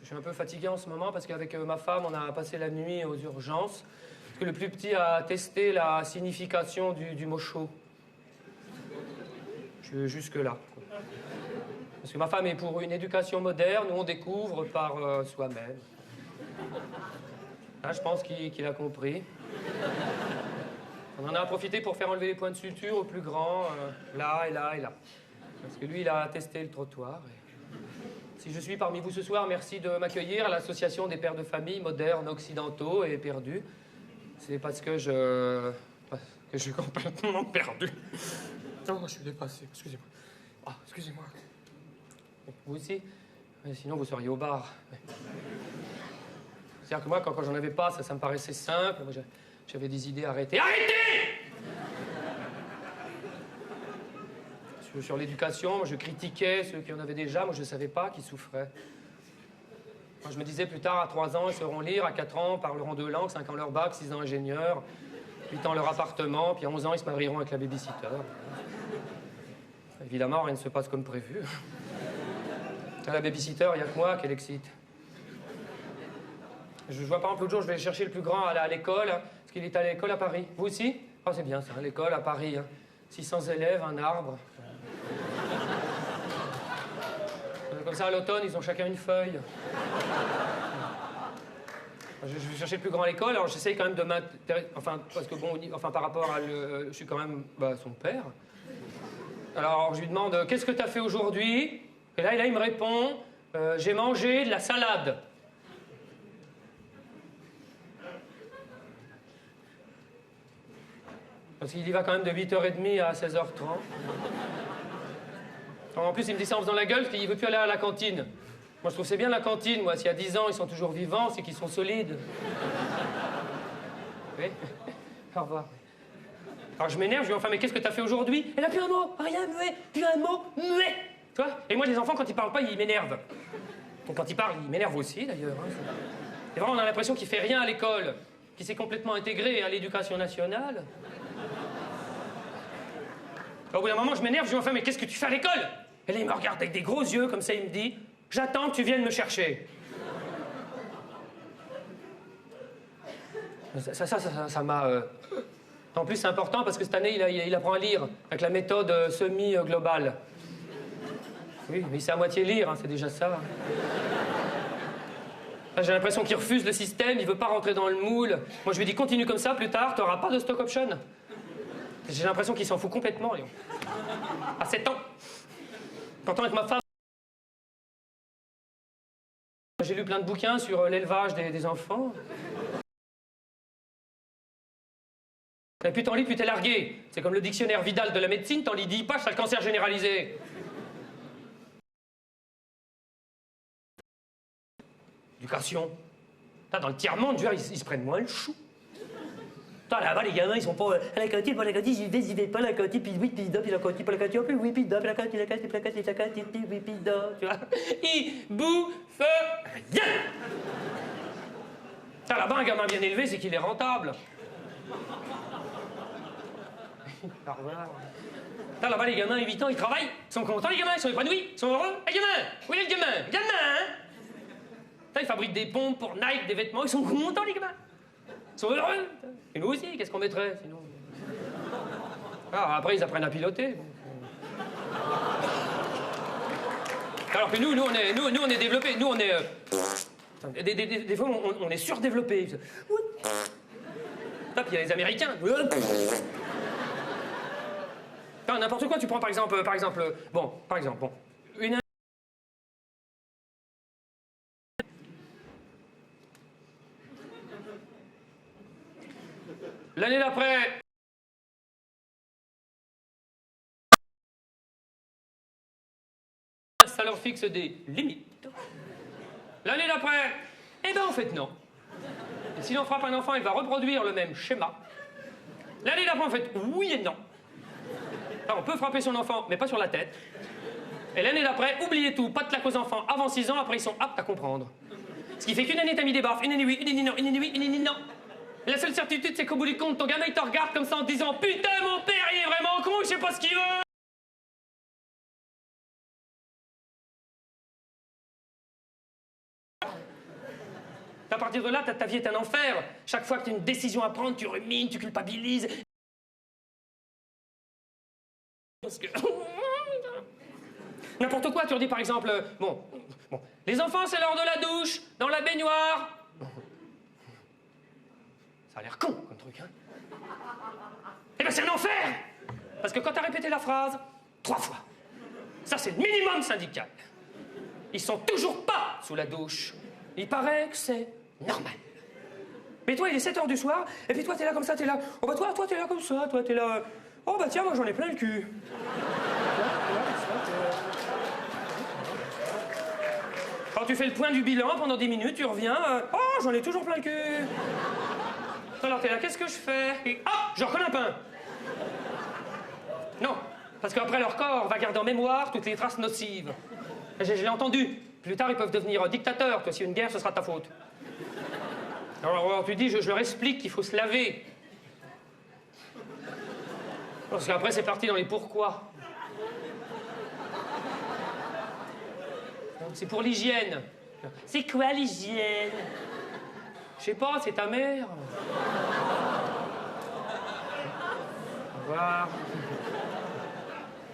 je suis un peu fatigué en ce moment parce qu'avec ma femme, on a passé la nuit aux urgences. Parce que le plus petit a testé la signification du mot chaud. Je suis jusque là. Parce que ma femme est pour une éducation moderne où on découvre par soi-même. Là, je pense qu'il a compris. On en a profité pour faire enlever les points de suture au plus grand, là et là et là. Parce que lui, il a testé le trottoir. Et... Si je suis parmi vous ce soir, merci de m'accueillir à l'association des pères de famille modernes, occidentaux et perdus. C'est parce que je suis complètement perdu. Non, je suis dépassé, excusez-moi. Ah, excusez-moi. Vous aussi? Sinon, vous seriez au bar. C'est-à-dire que moi, quand j'en avais pas, ça me paraissait simple. Moi, j'avais des idées arrêtées. Arrêtez! Sur l'éducation, moi, je critiquais ceux qui en avaient déjà. Moi, je ne savais pas qu'ils souffraient. Moi, je me disais, plus tard, à 3 ans, ils sauront lire. À 4 ans, parleront 2 langues. 5 ans leur bac, 6 ans ingénieur. 8 ans leur appartement. Puis à 11 ans, ils se marieront avec la babysitter. Évidemment, rien ne se passe comme prévu. À la babysitter, il n'y a que moi qui l'excite. Je vois par exemple l'autre jour, je vais chercher le plus grand à l'école, parce qu'il est à l'école à Paris. Vous aussi? Ah, c'est bien ça, l'école à Paris. 600 élèves, un arbre. Comme ça, à l'automne, ils ont chacun une feuille. Je vais chercher le plus grand à l'école, alors j'essaye quand même de m'intéresser... Enfin, parce que bon, par rapport à... je suis quand même son père. Alors, je lui demande, qu'est-ce que tu as fait aujourd'hui? Et là, il me répond, j'ai mangé de la salade. Parce qu'il y va quand même de 8h30 à 16h30. En plus, il me dit ça en faisant la gueule, qu'il veut plus aller à la cantine. Moi, je trouve que c'est bien la cantine, moi. S'il y a 10 ans, ils sont toujours vivants, c'est qu'ils sont solides. Oui. Au revoir. Alors, je m'énerve, je lui dis, enfin, mais qu'est-ce que t'as fait aujourd'hui? Elle a plus un mot, rien, muet, plus un mot, muet. Tu vois? Et moi, les enfants, quand ils parlent pas, ils m'énervent. Donc, quand ils parlent, ils m'énervent aussi, d'ailleurs. Hein. Et vraiment, on a l'impression qu'il fait rien à l'école, qu'il s'est complètement intégré à l'éducation nationale. Au bout d'un moment, je m'énerve, je lui dis, enfin, mais qu'est-ce que tu fais à l'école? Et là, il me regarde avec des gros yeux, comme ça, il me dit, j'attends que tu viennes me chercher. Ça m'a... En plus, c'est important parce que cette année, il apprend à lire avec la méthode semi-globale. Oui, mais il sait à moitié lire, hein, c'est déjà ça. Là, j'ai l'impression qu'il refuse le système, il veut pas rentrer dans le moule. Moi, je lui dis, continue comme ça, plus tard, t'auras pas de stock option. J'ai l'impression qu'il s'en fout complètement, Léon. À 7 ans. Pourtant, avec ma femme, j'ai lu plein de bouquins sur l'élevage des enfants. Et plus t'en lis, plus t'es largué. C'est comme le dictionnaire Vidal de la médecine, t'en lis 10 pages, t'as le cancer généralisé. Éducation. Dans le tiers-monde, ils se prennent moins le chou. Là-bas, les gamins, ils sont pas à la cantine, pas à la cantine, j'y vais pas à la cantine, puis oui, puis la cantine, pas la cantine, puis oui, puis la cantine, la cantine, la cantine, la cantine, puis oui, puis tu vois. Il bouffe bien. Là-bas, un gamin bien élevé, c'est qu'il est rentable. Au revoir. Là-bas, les gamins, 8 ans, ils travaillent, ils sont contents, les gamins, ils sont épanouis, ils sont heureux. Les gamins, oui, les gamins, hein. Ils fabriquent des pompes pour Nike, des vêtements, ils sont contents, les gamins. Ils sont heureux. Et nous aussi, qu'est-ce qu'on mettrait, sinon? Après, ils apprennent à piloter. Alors que nous, on est développés. Nous, on est... Des fois, on est surdéveloppés. Puis il y a les Américains. N'importe quoi, tu prends par exemple, bon, une... L'année d'après, ça leur fixe des limites. L'année d'après, eh ben en fait non. Et si l'on frappe un enfant, il va reproduire le même schéma. L'année d'après, en fait, oui et non. Alors, on peut frapper son enfant, mais pas sur la tête. Et l'année d'après, oubliez tout, pas de claque aux enfants avant 6 ans, après ils sont aptes à comprendre. Ce qui fait qu'une année t'as mis des baffes, une année oui, une année non, une année oui, une année non. La seule certitude, c'est qu'au bout du compte, ton gamin, il te regarde comme ça en te disant « Putain, mon père, il est vraiment con, je sais pas ce qu'il veut !» À partir de là, ta vie est un enfer. Chaque fois que tu as une décision à prendre, tu rumines, tu culpabilises. Parce que... N'importe quoi, tu redis par exemple... Bon, les enfants, c'est l'heure de la douche, dans la baignoire. Ça a l'air con, comme truc, hein. Eh ben, c'est un enfer! Parce que quand t'as répété la phrase 3 fois, ça, c'est le minimum syndical. Ils sont toujours pas sous la douche. Il paraît que c'est normal. Mais toi, il est 7h du soir, et puis toi, t'es là comme ça, t'es là... Oh, bah, toi, t'es là comme ça, toi, t'es là... Oh, bah, tiens, moi, j'en ai plein le cul. Quand tu fais le point du bilan pendant 10 minutes, tu reviens... Oh, j'en ai toujours plein le cul. Alors t'es là, qu'est-ce que je fais? Et ah, je reconnais un pain. Non, parce qu'après leur corps va garder en mémoire toutes les traces nocives. Je l'ai entendu. Plus tard, ils peuvent devenir dictateurs. Toi, s'il y a une guerre, ce sera ta faute. Alors tu dis, je leur explique qu'il faut se laver. Parce qu'après, c'est parti dans les pourquoi. C'est pour l'hygiène. C'est quoi l'hygiène? Je sais pas, c'est ta mère. Au revoir.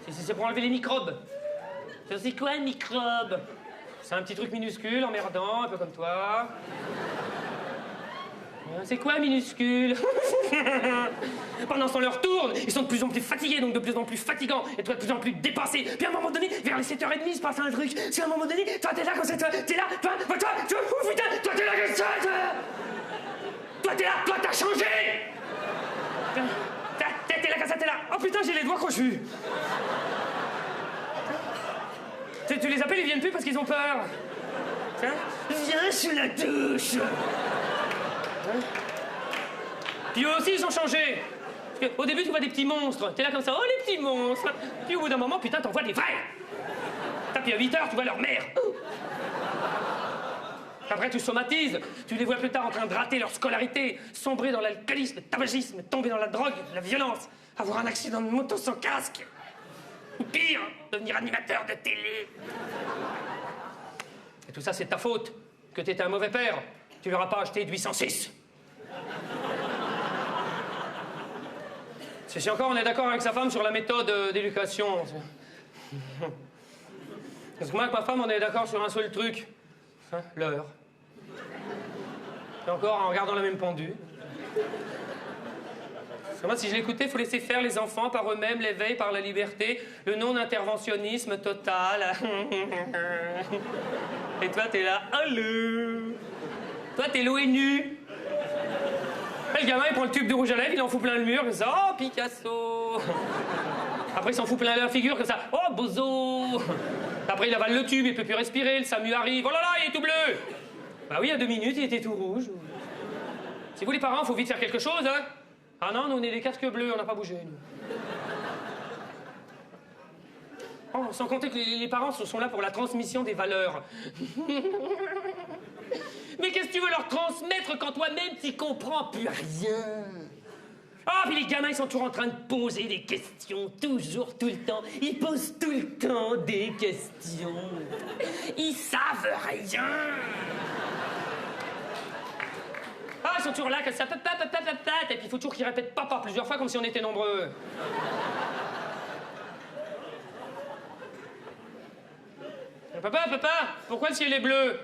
C'est pour enlever les microbes. C'est quoi un microbe? C'est un petit truc minuscule, emmerdant, un peu comme toi. C'est quoi minuscule? Pendant ce temps, leur tourne. Ils sont de plus en plus fatigués, donc de plus en plus fatigants. Et toi, de plus en plus dépassé. Puis à un moment donné, vers les 7h30, il se passe un truc. C'est à un moment donné, toi, t'es là comme ça, toi, t'es là, toi, oh, putain, toi, t'es là comme ça, toi, t'es là, toi, t'as changé. T'es quand ça t'es là. Oh putain, j'ai les doigts crochus. Tu les appelles, ils viennent plus parce qu'ils ont peur. Hein? Viens sous la douche. Hein? Puis eux aussi, ils ont changé. Parce qu'au début, tu vois des petits monstres. T'es là comme ça, oh les petits monstres. Puis au bout d'un moment, putain, t'en vois des vrais. Puis à 8h, tu vois leur mère. Après, tu somatises. Tu les vois plus tard en train de rater leur scolarité, sombrer dans l'alcoolisme, le tabagisme, tomber dans la drogue, la violence, avoir un accident de moto sans casque. Ou pire, devenir animateur de télé. Et tout ça, c'est de ta faute. Que t'étais un mauvais père. Tu leur as pas acheté de 806. Si encore on est d'accord avec sa femme sur la méthode d'éducation. Parce que moi, avec ma femme, on est d'accord sur un seul truc. Hein, l'heure. Et encore en regardant la même pendule. Parce que moi, si je l'écoutais, il faut laisser faire les enfants par eux-mêmes, l'éveil par la liberté, le non-interventionnisme total. Et toi, t'es là, allô. Toi, t'es l'ONU. Le gamin, il prend le tube de rouge à lèvres, il en fout plein le mur, comme ça, oh, Picasso. Après, il s'en fout plein la figure, comme ça, oh, Bozo. Après, il avale le tube, il peut plus respirer, le SAMU arrive, oh là là, il est tout bleu. Bah oui, il y a 2 minutes, il était tout rouge. Si vous, les parents, faut vite faire quelque chose, hein. Ah non, nous, on est des casques bleus, on n'a pas bougé, nous. Oh, sans compter que les parents sont là pour la transmission des valeurs. Mais qu'est-ce que tu veux leur transmettre quand toi-même t'y comprends plus rien? Ah, puis les gamins, ils sont toujours en train de poser des questions, toujours, tout le temps. Ils posent tout le temps des questions. Ils savent rien. Ah, ils sont toujours là, comme ça, papa, et puis il faut toujours qu'ils répètent papa plusieurs fois, comme si on était nombreux. Papa, pourquoi le ciel est bleu?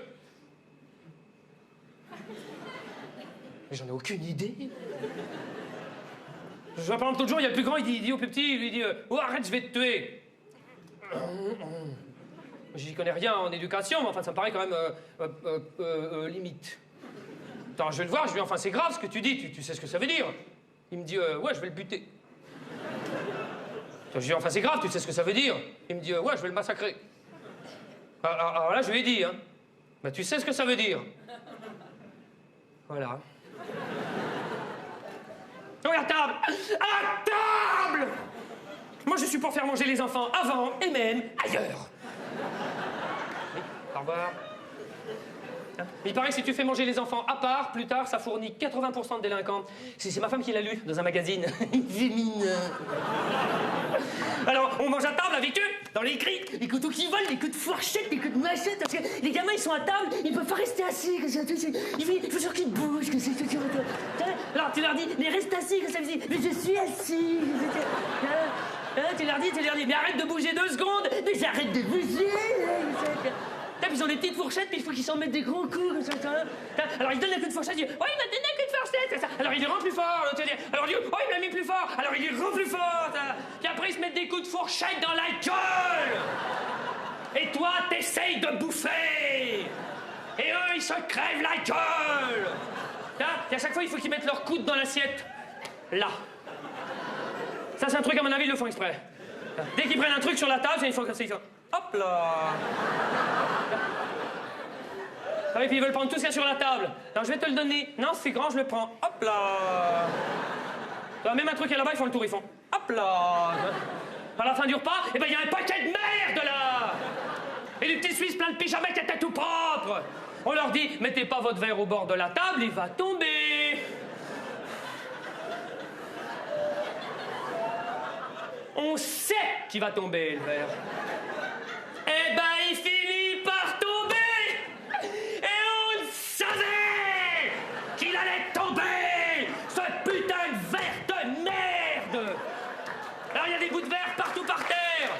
Mais j'en ai aucune idée. Je vois par exemple l'autre jour, il y a le plus grand, il dit au plus petit, il lui dit oh arrête, je vais te tuer. J'y connais rien en éducation, mais enfin ça me paraît quand même limite. Attends, je vais le voir, je lui dis enfin c'est grave ce que tu dis, tu sais ce que ça veut dire. Il me dit ouais, je vais le buter. Je lui dis enfin c'est grave, tu sais ce que ça veut dire. Il me dit ouais, je vais le massacrer. Alors là, je lui ai dit, hein. Bah, tu sais ce que ça veut dire. Voilà. Oui, à table! À table! Moi, je suis pour faire manger les enfants avant et même ailleurs. Oui, au revoir. Hein? Il paraît que si tu fais manger les enfants à part, plus tard, ça fournit 80% de délinquants. C'est ma femme qui l'a lu dans un magazine. Féminin. Alors, on mange à table avec eux, dans les cris, les couteaux qui volent, les coups de fourchette, les coups de machette, parce que les gamins, ils sont à table, ils peuvent pas rester assis, il faut sûr qu'ils bougent, alors, tu leur dis, mais reste assis, que ça me dit, mais je suis assis, tu leur dis, mais arrête de bouger 2 secondes, mais j'arrête de bouger, puis ils ont des petites fourchettes, puis il faut qu'ils s'en mettent des gros coups, comme ça. Alors ils donnent un coup de fourchette, ils disent oh, il m'a donné un coup de fourchette, c'est ça. Alors il lui rend plus fort, l'autre dit alors il dit oh, il m'a mis plus fort, alors il lui rend plus fort, ça. Puis après ils se mettent des coups de fourchette dans la gueule. Et toi, t'essayes de bouffer. Et eux, ils se crèvent la gueule. Et à chaque fois, il faut qu'ils mettent leur coude dans l'assiette. Là. Ça, c'est un truc, à mon avis, ils le font exprès. Dès qu'ils prennent un truc sur la table, ils font comme ça, ils font hop là. Ah oui, puis ils veulent prendre tout ce qu'il y a sur la table. Alors je vais te le donner. Non, c'est grand, je le prends. Hop là. Même un truc là-bas, ils font le tour, ils font hop là. À la fin du repas, eh ben il y a un paquet de merde là. Et des petits Suisses pleins de pyjamas qui étaient tout propres. On leur dit, mettez pas votre verre au bord de la table, il va tomber. On sait qu'il va tomber, le verre. Eh ben, il finit par tomber. Et on le savait qu'il allait tomber, ce putain de verre de merde. Alors, il y a des bouts de verre partout par terre.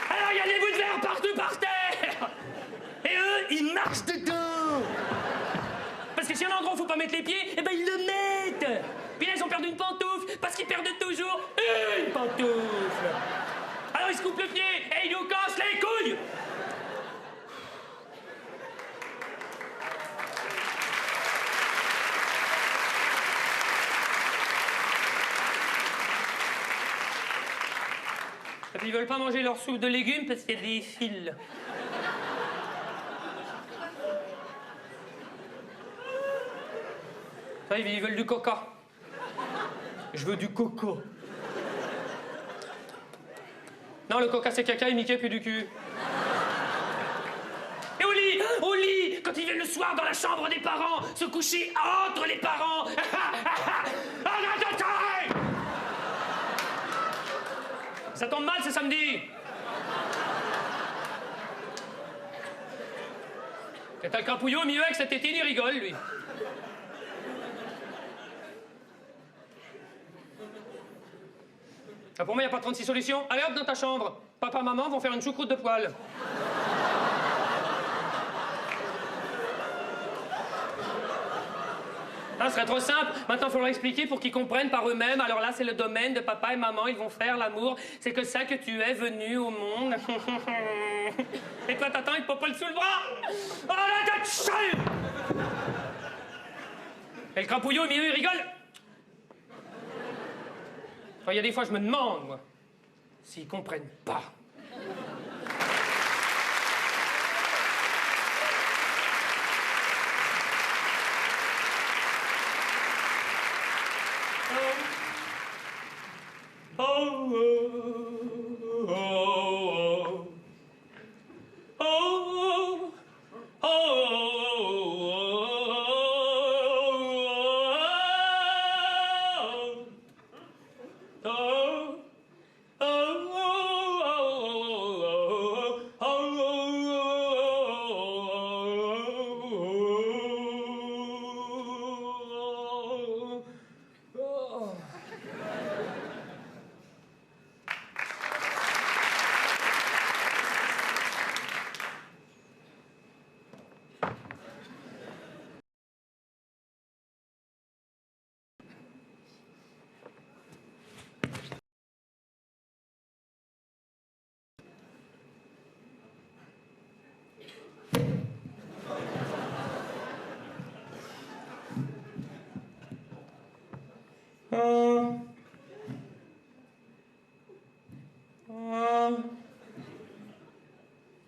Alors, il y a des bouts de verre partout par terre. Et eux, ils marchent dedans. Parce que s'il y a un endroit où il faut pas mettre les pieds, eh ben ils le mettent. Puis là, ils ont perdu une pantoufle, parce qu'ils perdent toujours une pantoufle. Alors ils se coupent le pied et ils nous cassent les couilles. Et puis ils veulent pas manger leur soupe de légumes parce qu'il y a des fils. Ça, ils veulent du coca. Je veux du coco. Non, le coca c'est caca et Mickey pue du cul. Et au lit, quand ils viennent le soir dans la chambre des parents, se coucher entre les parents. Ça tombe mal, c'est samedi. Et t'as le crapouillot au milieu avec sa tétine, il rigole, lui. Ah, pour moi, il n'y a pas 36 solutions. Allez hop, dans ta chambre. Papa, maman vont faire une choucroute de poils. Ah, ce serait trop simple. Maintenant, il faudra expliquer pour qu'ils comprennent par eux-mêmes. Alors là, c'est le domaine de papa et maman. Ils vont faire l'amour. C'est que ça que tu es venu au monde. Et toi, t'attends, il te popole sous le bras. Oh la tête chale. Et le crapouillot au milieu, il rigole. Il y a des fois, je me demande, moi, s'ils comprennent pas.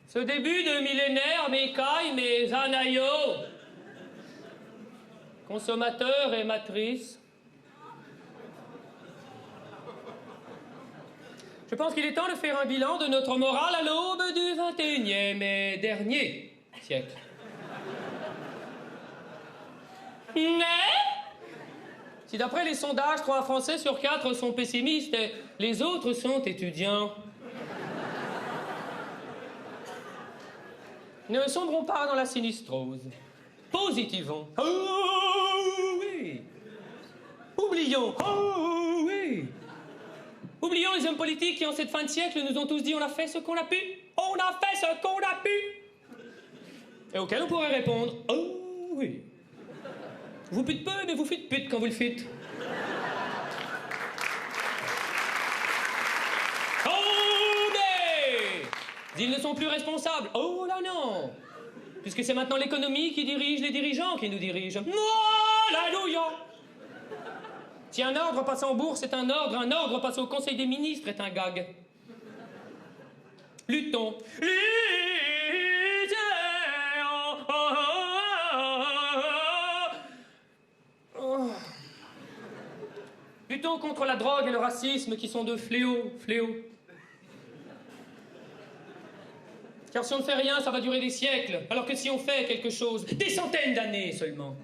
Ce début de millénaire m'écaille mes anaïos, consommateurs et matrices. Je pense qu'il est temps de faire un bilan de notre morale à l'aube du 21e et dernier siècle. Mais, si d'après les sondages, 3 Français sur 4 sont pessimistes, les autres sont étudiants. Ne sombrons pas dans la sinistrose. Positivons. Oh oui. Oublions. Oh oui. Oublions les hommes politiques qui, en cette fin de siècle, nous ont tous dit on a fait ce qu'on a pu. On a fait ce qu'on a pu. Et auquel on pourrait répondre oh oui. Vous pute peu, mais vous faites pute quand vous le faites. Ils ne sont plus responsables. Oh là non. Puisque c'est maintenant l'économie qui dirige les dirigeants qui nous dirigent. Alléluia. Si un ordre passe en bourse, c'est un ordre passe au Conseil des ministres est un gag. Luttons. Luttons contre la drogue et le racisme qui sont deux fléaux. Car si on ne fait rien, ça va durer des siècles. Alors que si on fait quelque chose, des centaines d'années seulement.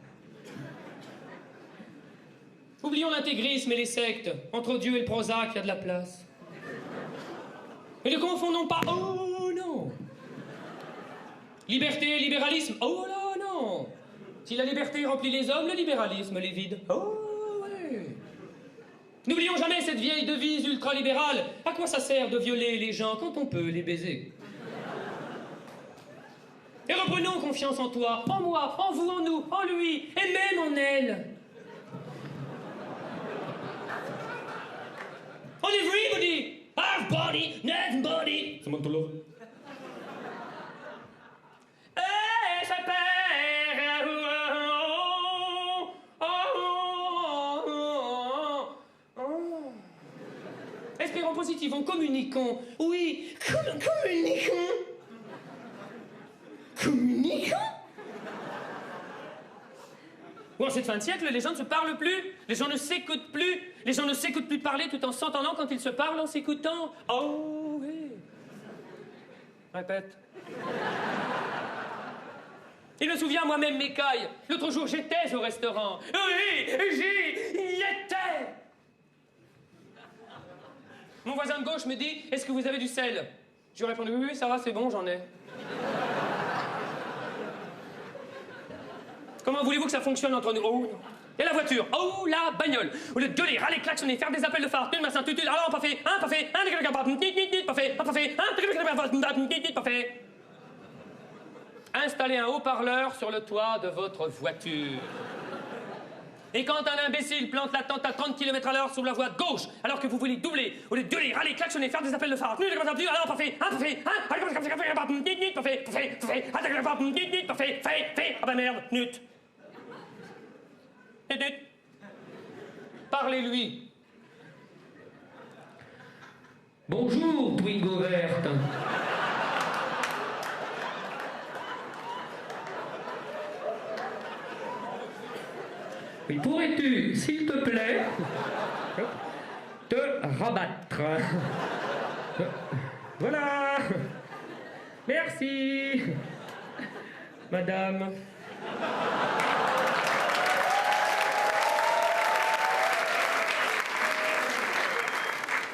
Oublions l'intégrisme et les sectes. Entre Dieu et le Prozac, il y a de la place. Et ne confondons pas. Oh non. Liberté et libéralisme. Oh là non. Si la liberté remplit les hommes, le libéralisme les vide. Oh ouais. N'oublions jamais cette vieille devise ultralibérale. À quoi ça sert de violer les gens quand on peut les baiser? Et reprenons confiance en toi, en moi, en vous, en nous, en lui, et même en elle. On everybody, half body, net body. Someone to love. Et ça perd. Et respirons positivement, communiquons. Oui, communiquons. Communiquons. Ou en cette fin de siècle, les gens ne se parlent plus, les gens ne s'écoutent plus, les gens ne s'écoutent plus parler tout en s'entendant quand ils se parlent en s'écoutant. Oh oui. Répète. Il me souvient moi-même m'écaille. L'autre jour, j'étais au restaurant. Oui, j'y étais. Mon voisin de gauche me dit, est-ce que vous avez du sel? Je lui ai répondu, oui, ça va, c'est bon, j'en ai. Comment voulez-vous que ça fonctionne entre nous? Oh, et la voiture? Oh, la bagnole! Au lieu de gueuler, râler, klaxonner, faire des appels de phare, une massin, tutu, alors pas fait, pas fait, pas fait, pas fait. Installez un haut-parleur sur le toit de votre voiture. Et quand un imbécile plante la tente à 30 km/h sur la voie gauche, alors que vous voulez doubler, au lieu de gueuler, râler, klaxonner, faire des appels de phare, alors pas fait, pas fait, pas fait, ah bah merde, nut. Parlez-lui. Bonjour, Twingo verte. Oui, pourrais-tu, s'il te plaît, te rabattre? Voilà. Merci, madame.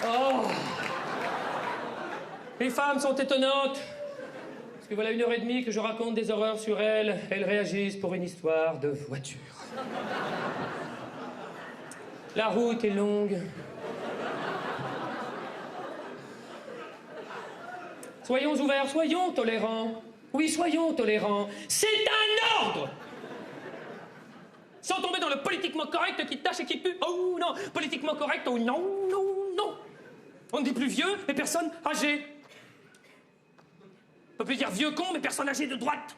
Oh. Les femmes sont étonnantes. Parce que voilà 1h30 que je raconte des horreurs sur elles. Elles réagissent pour une histoire de voiture. La route est longue. Soyons ouverts, soyons tolérants. Oui, soyons tolérants. C'est un ordre! Sans tomber dans le politiquement correct qui tâche et qui pue. Oh non! Politiquement correct, oh non, non, non! On ne dit plus vieux, mais personne âgée. On peut plus dire vieux con, mais personne âgée de droite.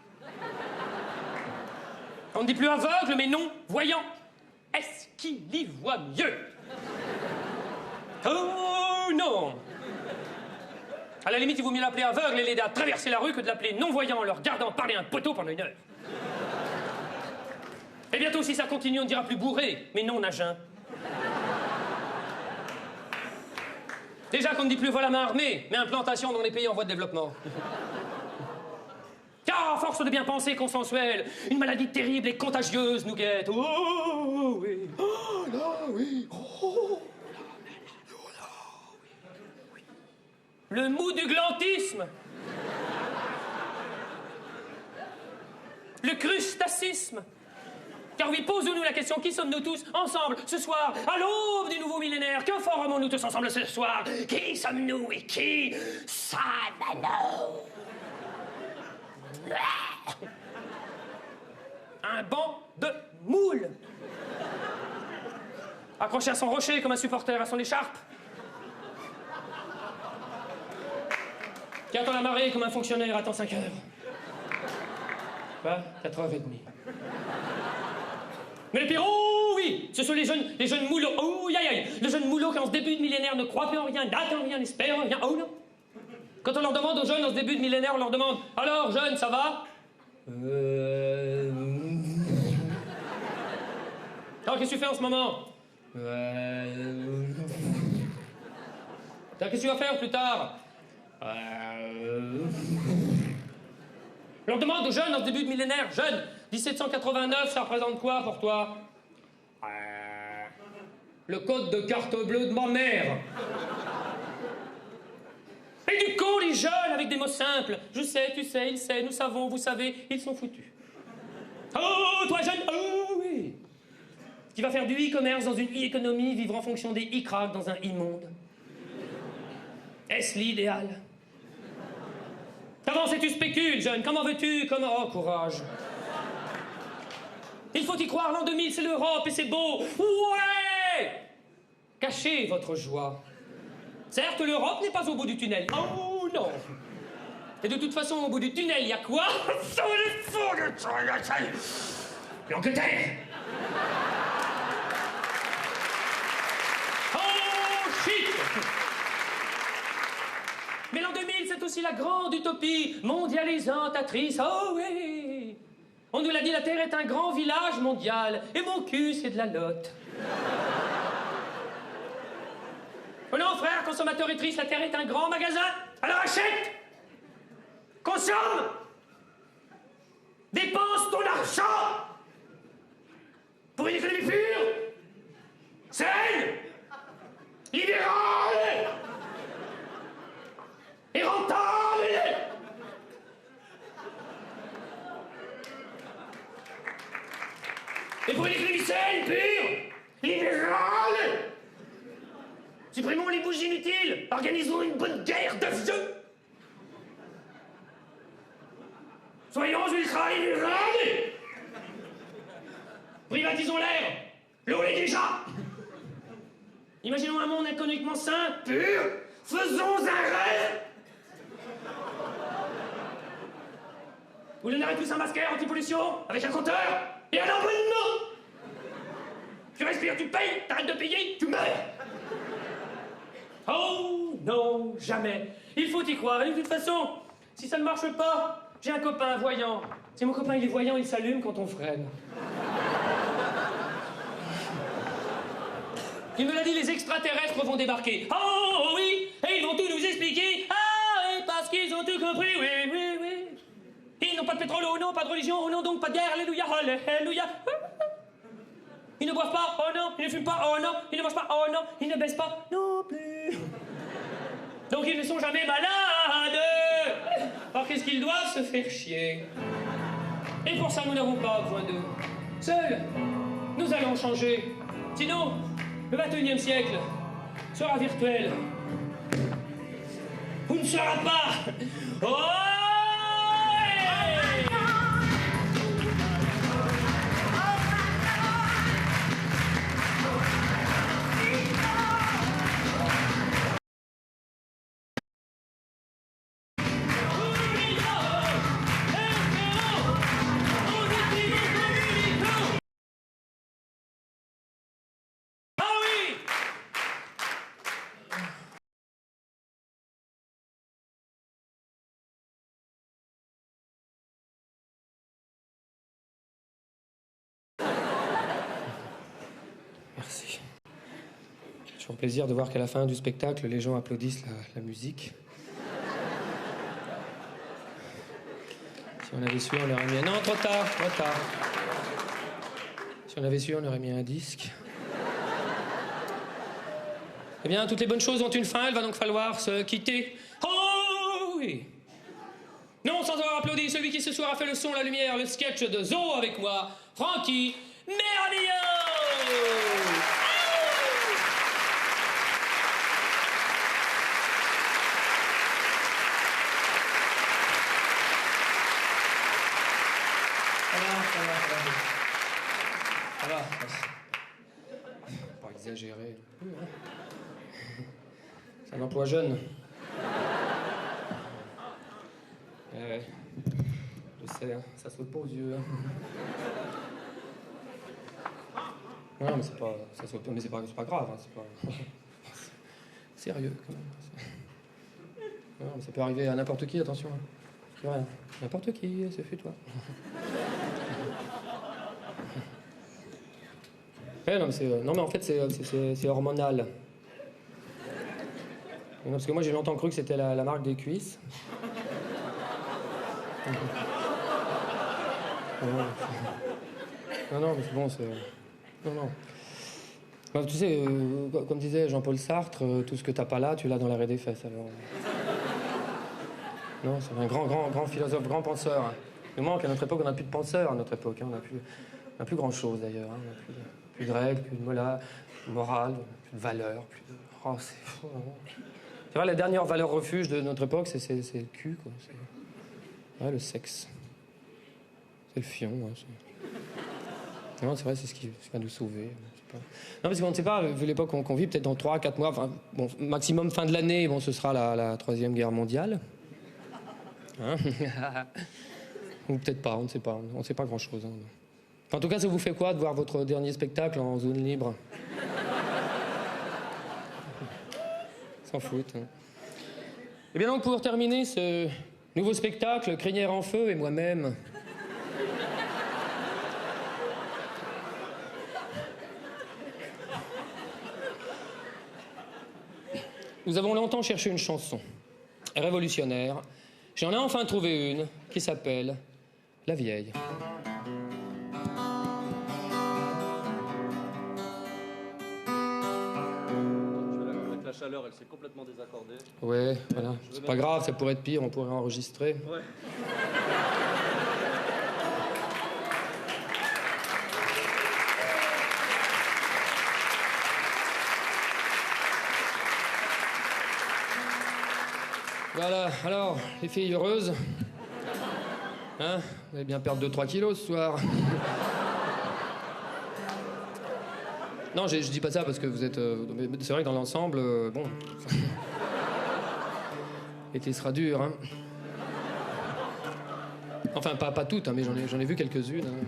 On ne dit plus aveugle, mais non voyant. Est-ce qu'il y voit mieux? Oh non! À la limite, il vaut mieux l'appeler aveugle et l'aider à traverser la rue que de l'appeler non-voyant en le regardant parler à un poteau pendant 1 heure. Et bientôt, si ça continue, on ne dira plus bourré, mais non nageant. Déjà qu'on ne dit plus voilà main armée, mais implantation dans les pays en voie de développement. Car, à force de bien penser consensuel, une maladie terrible et contagieuse nous guette. Oh oui, oh là oui, oh là oui. Le mou du glantisme. Le crustacisme. Car oui, posons-nous la question, qui sommes-nous tous ensemble ce soir, à l'aube du nouveau millénaire? Que formons-nous tous ensemble ce soir? Qui sommes-nous et qui sommes-nous? Un banc de moules. Accroché à son rocher comme un supporter à son écharpe. Qui attend la marée comme un fonctionnaire attend 5 heures. Pas 4h30. Mais les pires, oh oui, ce sont les jeunes moulots, oh aïe aïe, les jeunes moulots qui en ce début de millénaire ne croient plus en rien, n'attendent rien, n'espèrent rien, oh non. Quand on leur demande aux jeunes en ce début de millénaire, on leur demande, alors jeunes, ça va? Alors qu'est-ce que tu fais en ce moment? Qu'est-ce que tu vas faire plus tard? On leur demande aux jeunes en ce début de millénaire, jeunes, 1789, ça représente quoi pour toi? Le code de carte bleue de ma mère. Et du coup, les jeunes, avec des mots simples. Je sais, tu sais, il sait, nous savons, vous savez, ils sont foutus. Oh, toi jeune, oh oui. Tu vas faire du e-commerce dans une e-économie, vivre en fonction des e-cracks dans un e-monde. Est-ce l'idéal? T'avances et tu spécules, jeune. Comment veux-tu? Comment? Oh, courage. Il faut y croire, l'an 2000, c'est l'Europe et c'est beau. Ouais! Cachez votre joie. Certes, l'Europe n'est pas au bout du tunnel. Oh non! Et de toute façon, au bout du tunnel, il y a quoi? L'Angleterre! Oh shit! aussi la grande utopie mondialisatrice. Oh oui. On nous l'a dit, la Terre est un grand village mondial. Et mon cul, c'est de la lotte. Oh non, frère, consommateur et triste, la Terre est un grand magasin. Alors achète. Consomme. Dépense ton argent. Pour une économie pure. Saine. Libérale. Et rentable. Et pour une économie saine, pure, libérale. Supprimons les bougies inutiles. Organisons une bonne guerre de vieux. Soyons ultra-libérales. Privatisons l'air. L'eau est déjà. Imaginons un monde économiquement sain, pur. Faisons un rêve. Vous donnerez tous un masqueur anti-pollution avec un compteur et un abonnement. Tu respires, tu payes, t'arrêtes de payer, tu meurs. Oh non, jamais. Il faut y croire. Et de toute façon, si ça ne marche pas, j'ai un copain voyant. Si mon copain il est voyant, il s'allume quand on freine. Il me l'a dit, les extraterrestres vont débarquer. Oh oui, et ils vont tout nous expliquer. Ah oui, parce qu'ils ont tout compris, oui, oui, oui. Ils n'ont pas de pétrole, oh non, pas de religion, oh non, donc pas de guerre, alléluia, alléluia. Ils ne boivent pas, oh non, ils ne fument pas, oh non, ils ne mangent pas, oh non, ils ne baissent pas, non plus. Donc ils ne sont jamais malades. Alors qu'est-ce qu'ils doivent se faire chier? Et pour ça, nous n'avons pas besoin d'eux. Seuls, nous allons changer. Sinon, le 21e siècle sera virtuel. Ou ne sera pas. Oh! Merci. J'ai toujours plaisir de voir qu'à la fin du spectacle, les gens applaudissent la musique. Si on avait su, on aurait mis... Non, trop tard, trop tard. Si on avait su, on aurait mis un disque. Eh bien, toutes les bonnes choses ont une fin, il va donc falloir se quitter. Oh oui! Non, sans avoir applaudi, celui qui ce soir a fait le son, la lumière, le sketch de Zo avec moi, Francky Merveilleux! Ça va. Pas exagérer. C'est un emploi jeune. Je sais, hein, ça saute pas aux yeux. Hein. Non, mais c'est pas... Ça saute pas, mais c'est pas grave. Hein, c'est pas... Sérieux, quand même. Non, mais ça peut arriver à n'importe qui, attention. Hein. C'est vrai. N'importe qui, c'est fait toi. Ouais, non, mais en fait, c'est hormonal. Non, parce que moi, j'ai longtemps cru que c'était la marque des cuisses. Non, mais c'est bon, c'est... Non. Bah, tu sais, comme disait Jean-Paul Sartre, tout ce que t'as pas là, tu l'as dans l'arrêt des fesses, alors... Non, c'est un grand philosophe, grand penseur. Il manque, à notre époque, on n'a plus de penseurs, à notre époque. Hein. On n'a plus grand-chose, d'ailleurs. Hein. On n'a plus de règles, plus de morale, plus de valeurs, plus de... Oh, c'est fou, vraiment. C'est vrai, la dernière valeur refuge de notre époque, c'est le cul, quoi. Ouais, le sexe. C'est le fion, hein, Non, c'est vrai, c'est ce qui va nous sauver. Non, parce qu'on ne sait pas, vu l'époque qu'on vit, peut-être dans 3-4 mois, enfin, bon, maximum fin de l'année, bon, ce sera la Troisième Guerre mondiale. Hein. Ou peut-être pas, on ne sait pas. On ne sait pas grand-chose. Hein. En tout cas, ça vous fait quoi de voir votre dernier spectacle en zone libre? S'en foutent. Hein. Et bien donc, pour terminer ce nouveau spectacle, Crinière en feu et moi-même... Nous avons longtemps cherché une chanson révolutionnaire. J'en ai enfin trouvé une qui s'appelle La Vieille. Avec la chaleur, elle s'est complètement désaccordée. Ouais, voilà. C'est pas grave, ça pourrait être pire, on pourrait enregistrer. Ouais. Voilà, alors, les filles heureuses. Hein? Vous allez bien perdre 2-3 kilos ce soir. Non, je dis pas ça parce que vous êtes... c'est vrai que dans l'ensemble, bon... L'été sera dur, hein. Enfin, pas toutes, hein, mais j'en ai vu quelques-unes. Hein.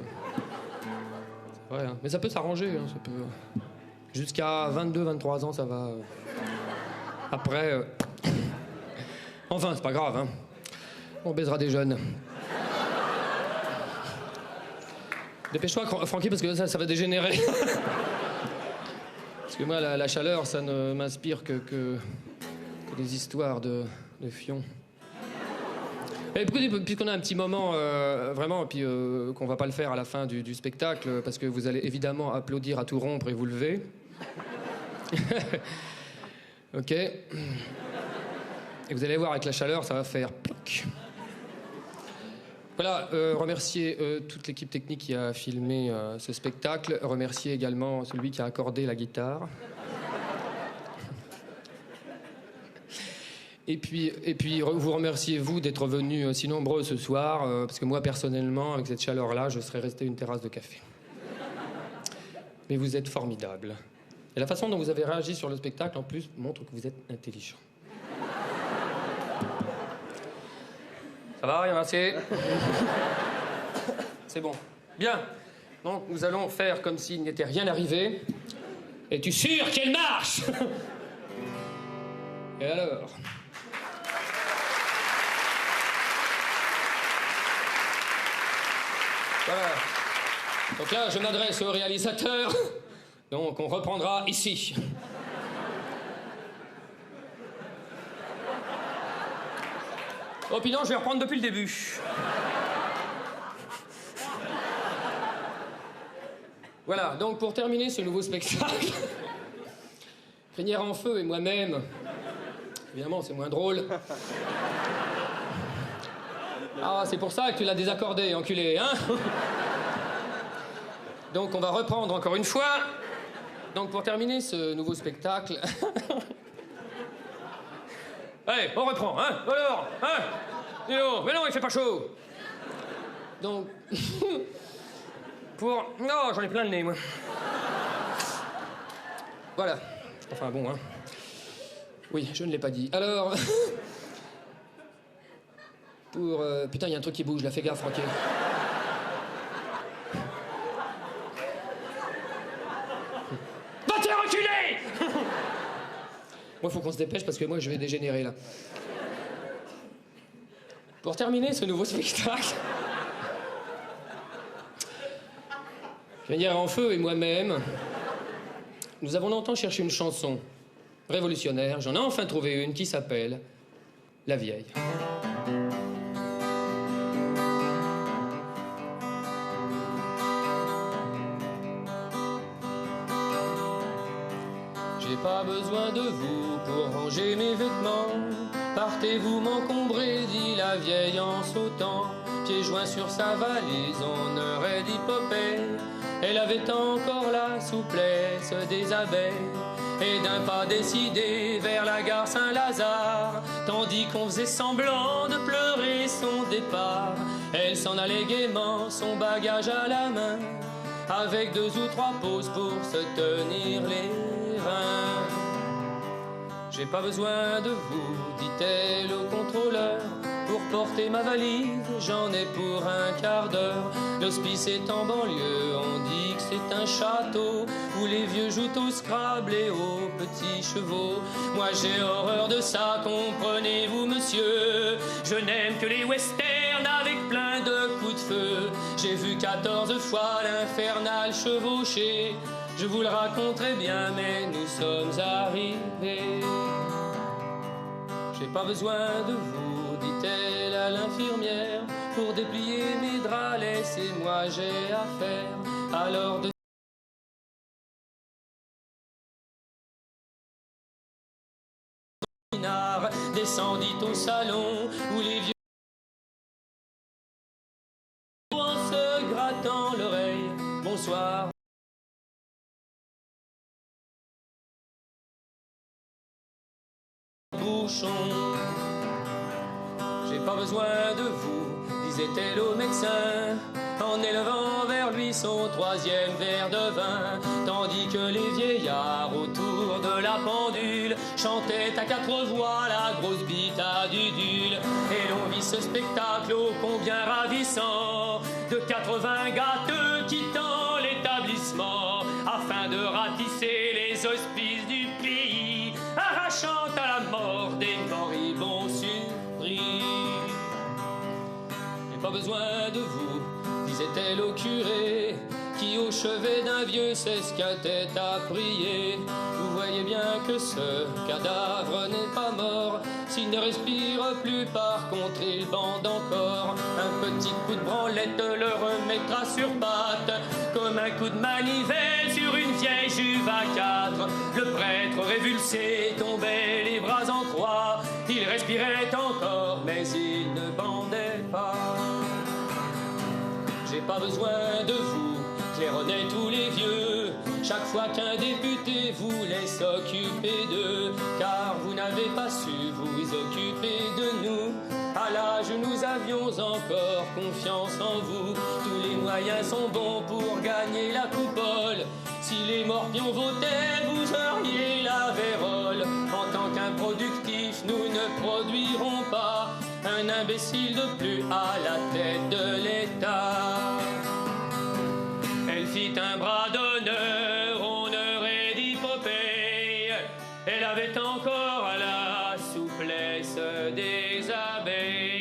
C'est vrai, hein. Mais ça peut s'arranger, hein, ça peut... Jusqu'à 22-23 ans, ça va... Après... Enfin, c'est pas grave, hein. On baisera des jeunes. Dépêche-toi, Francky, parce que ça va dégénérer. Parce que moi, la chaleur, ça ne m'inspire que des histoires de fions. Et puisqu'on a un petit moment, vraiment, et puis qu'on va pas le faire à la fin du spectacle, parce que vous allez évidemment applaudir à tout rompre et vous lever. OK. Et vous allez voir, avec la chaleur, ça va faire ploc. Voilà, remercier toute l'équipe technique qui a filmé ce spectacle. Remercier également celui qui a accordé la guitare. Et puis vous remerciez, vous, d'être venus si nombreux ce soir, parce que moi, personnellement, avec cette chaleur-là, je serais resté une terrasse de café. Mais vous êtes formidables. Et la façon dont vous avez réagi sur le spectacle, en plus, montre que vous êtes intelligent. Ça va, il y en a assez? C'est bon. Bien. Donc, nous allons faire comme s'il n'était rien arrivé. Es-tu sûr qu'elle marche? Et alors? Voilà. Donc là, je m'adresse au réalisateur. Donc, on reprendra ici. Oh, puis non, je vais reprendre depuis le début. Voilà, donc pour terminer ce nouveau spectacle, Crinière en feu et moi-même, évidemment, c'est moins drôle. Ah, c'est pour ça que tu l'as désaccordé, enculé, hein? Donc on va reprendre encore une fois. Donc pour terminer ce nouveau spectacle... Allez, on reprend, hein? Alors, hein? Mais non, il fait pas chaud. Donc... Non, j'en ai plein le nez, moi. Voilà. Enfin, bon, hein. Oui, je ne l'ai pas dit. Alors... Pour... Putain, il y a un truc qui bouge, là, fais gaffe, Francky. Va te reculer. Moi, faut qu'on se dépêche parce que moi, je vais dégénérer, là. Pour terminer ce nouveau spectacle... Crinière en feu et moi-même, nous avons longtemps cherché une chanson révolutionnaire. J'en ai enfin trouvé une qui s'appelle La Vieille. J'ai pas besoin de vous pour ranger mes vêtements. Partez-vous m'encombrer, dit la vieille en sautant. Pieds joints sur sa valise, on aurait d'hypopée. Elle avait encore la souplesse des abeilles. Et d'un pas décidé vers la gare Saint-Lazare, tandis qu'on faisait semblant de pleurer son départ, elle s'en allait gaiement, son bagage à la main, avec 2 ou 3 pauses pour se tenir les reins. J'ai pas besoin de vous, dit-elle au contrôleur, pour porter ma valise, j'en ai pour un quart d'heure. L'hospice est en banlieue, on dit que c'est un château où les vieux jouent au Scrabble et aux petits chevaux. Moi j'ai horreur de ça, comprenez-vous monsieur. Je n'aime que les westerns avec plein de coups de feu. J'ai vu 14 fois l'infernal chevaucher. Je vous le raconterai bien, mais nous sommes arrivés. J'ai pas besoin de vous, dit-elle à l'infirmière. Pour déplier mes draps, laissez-moi, j'ai affaire. Alors de descendit au salon où les vieux en se grattant l'oreille. Bonsoir. Bouchon, j'ai pas besoin de vous, disait-elle au médecin, en élevant vers lui son troisième verre de vin, tandis que les vieillards autour de la pendule chantaient à quatre voix la grosse bite à Dudule. Et l'on vit ce spectacle ô combien ravissant de 80 gâteux quittant l'établissement afin de ratisser les hospices du pays, arrachant à la mort des moribonds surpris. J'ai pas besoin de vous, disait-elle au curé, qui au chevet d'un vieux s'esquintait à prier. Vous voyez bien que ce cadavre n'est pas mort, s'il ne respire plus, par contre il bande encore. Un petit coup de branlette le remettra sur pattes, comme un coup de manivelle sur une vieille juve à 4. Le prêtre révulsé tombait les bras en croix, il respirait encore mais il ne bandait pas. J'ai pas besoin de vous, claironnait tous les vieux, chaque fois qu'un député voulait s'occuper d'eux, car vous n'avez pas su vous occuper de nous. À l'âge où nous avions encore confiance en vous, tous les moyens sont bons pour gagner la coupole. Si les morpions votaient, vous auriez la vérole. En tant qu'improductifs, nous ne produirons pas un imbécile de plus à la tête de l'État. Elle fit un bras d'honneur, honneur et d'hypopée. Elle avait encore la souplesse des abeilles.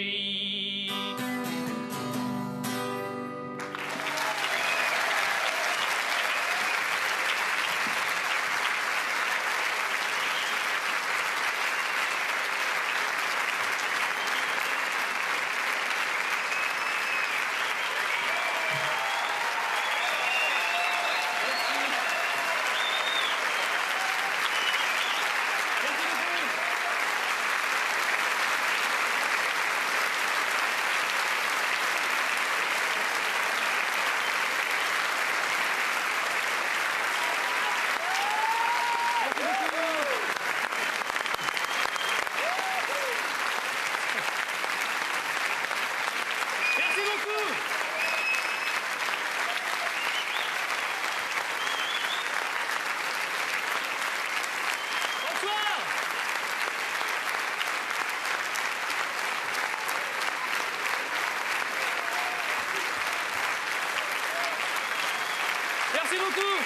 Merci beaucoup.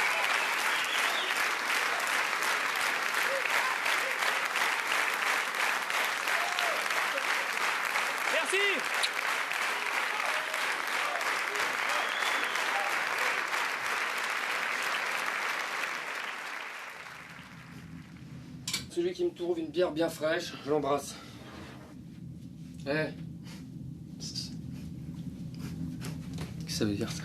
Merci. Celui qui me trouve une bière bien fraîche, je l'embrasse. Eh. Qu'est-ce que ça veut dire ça?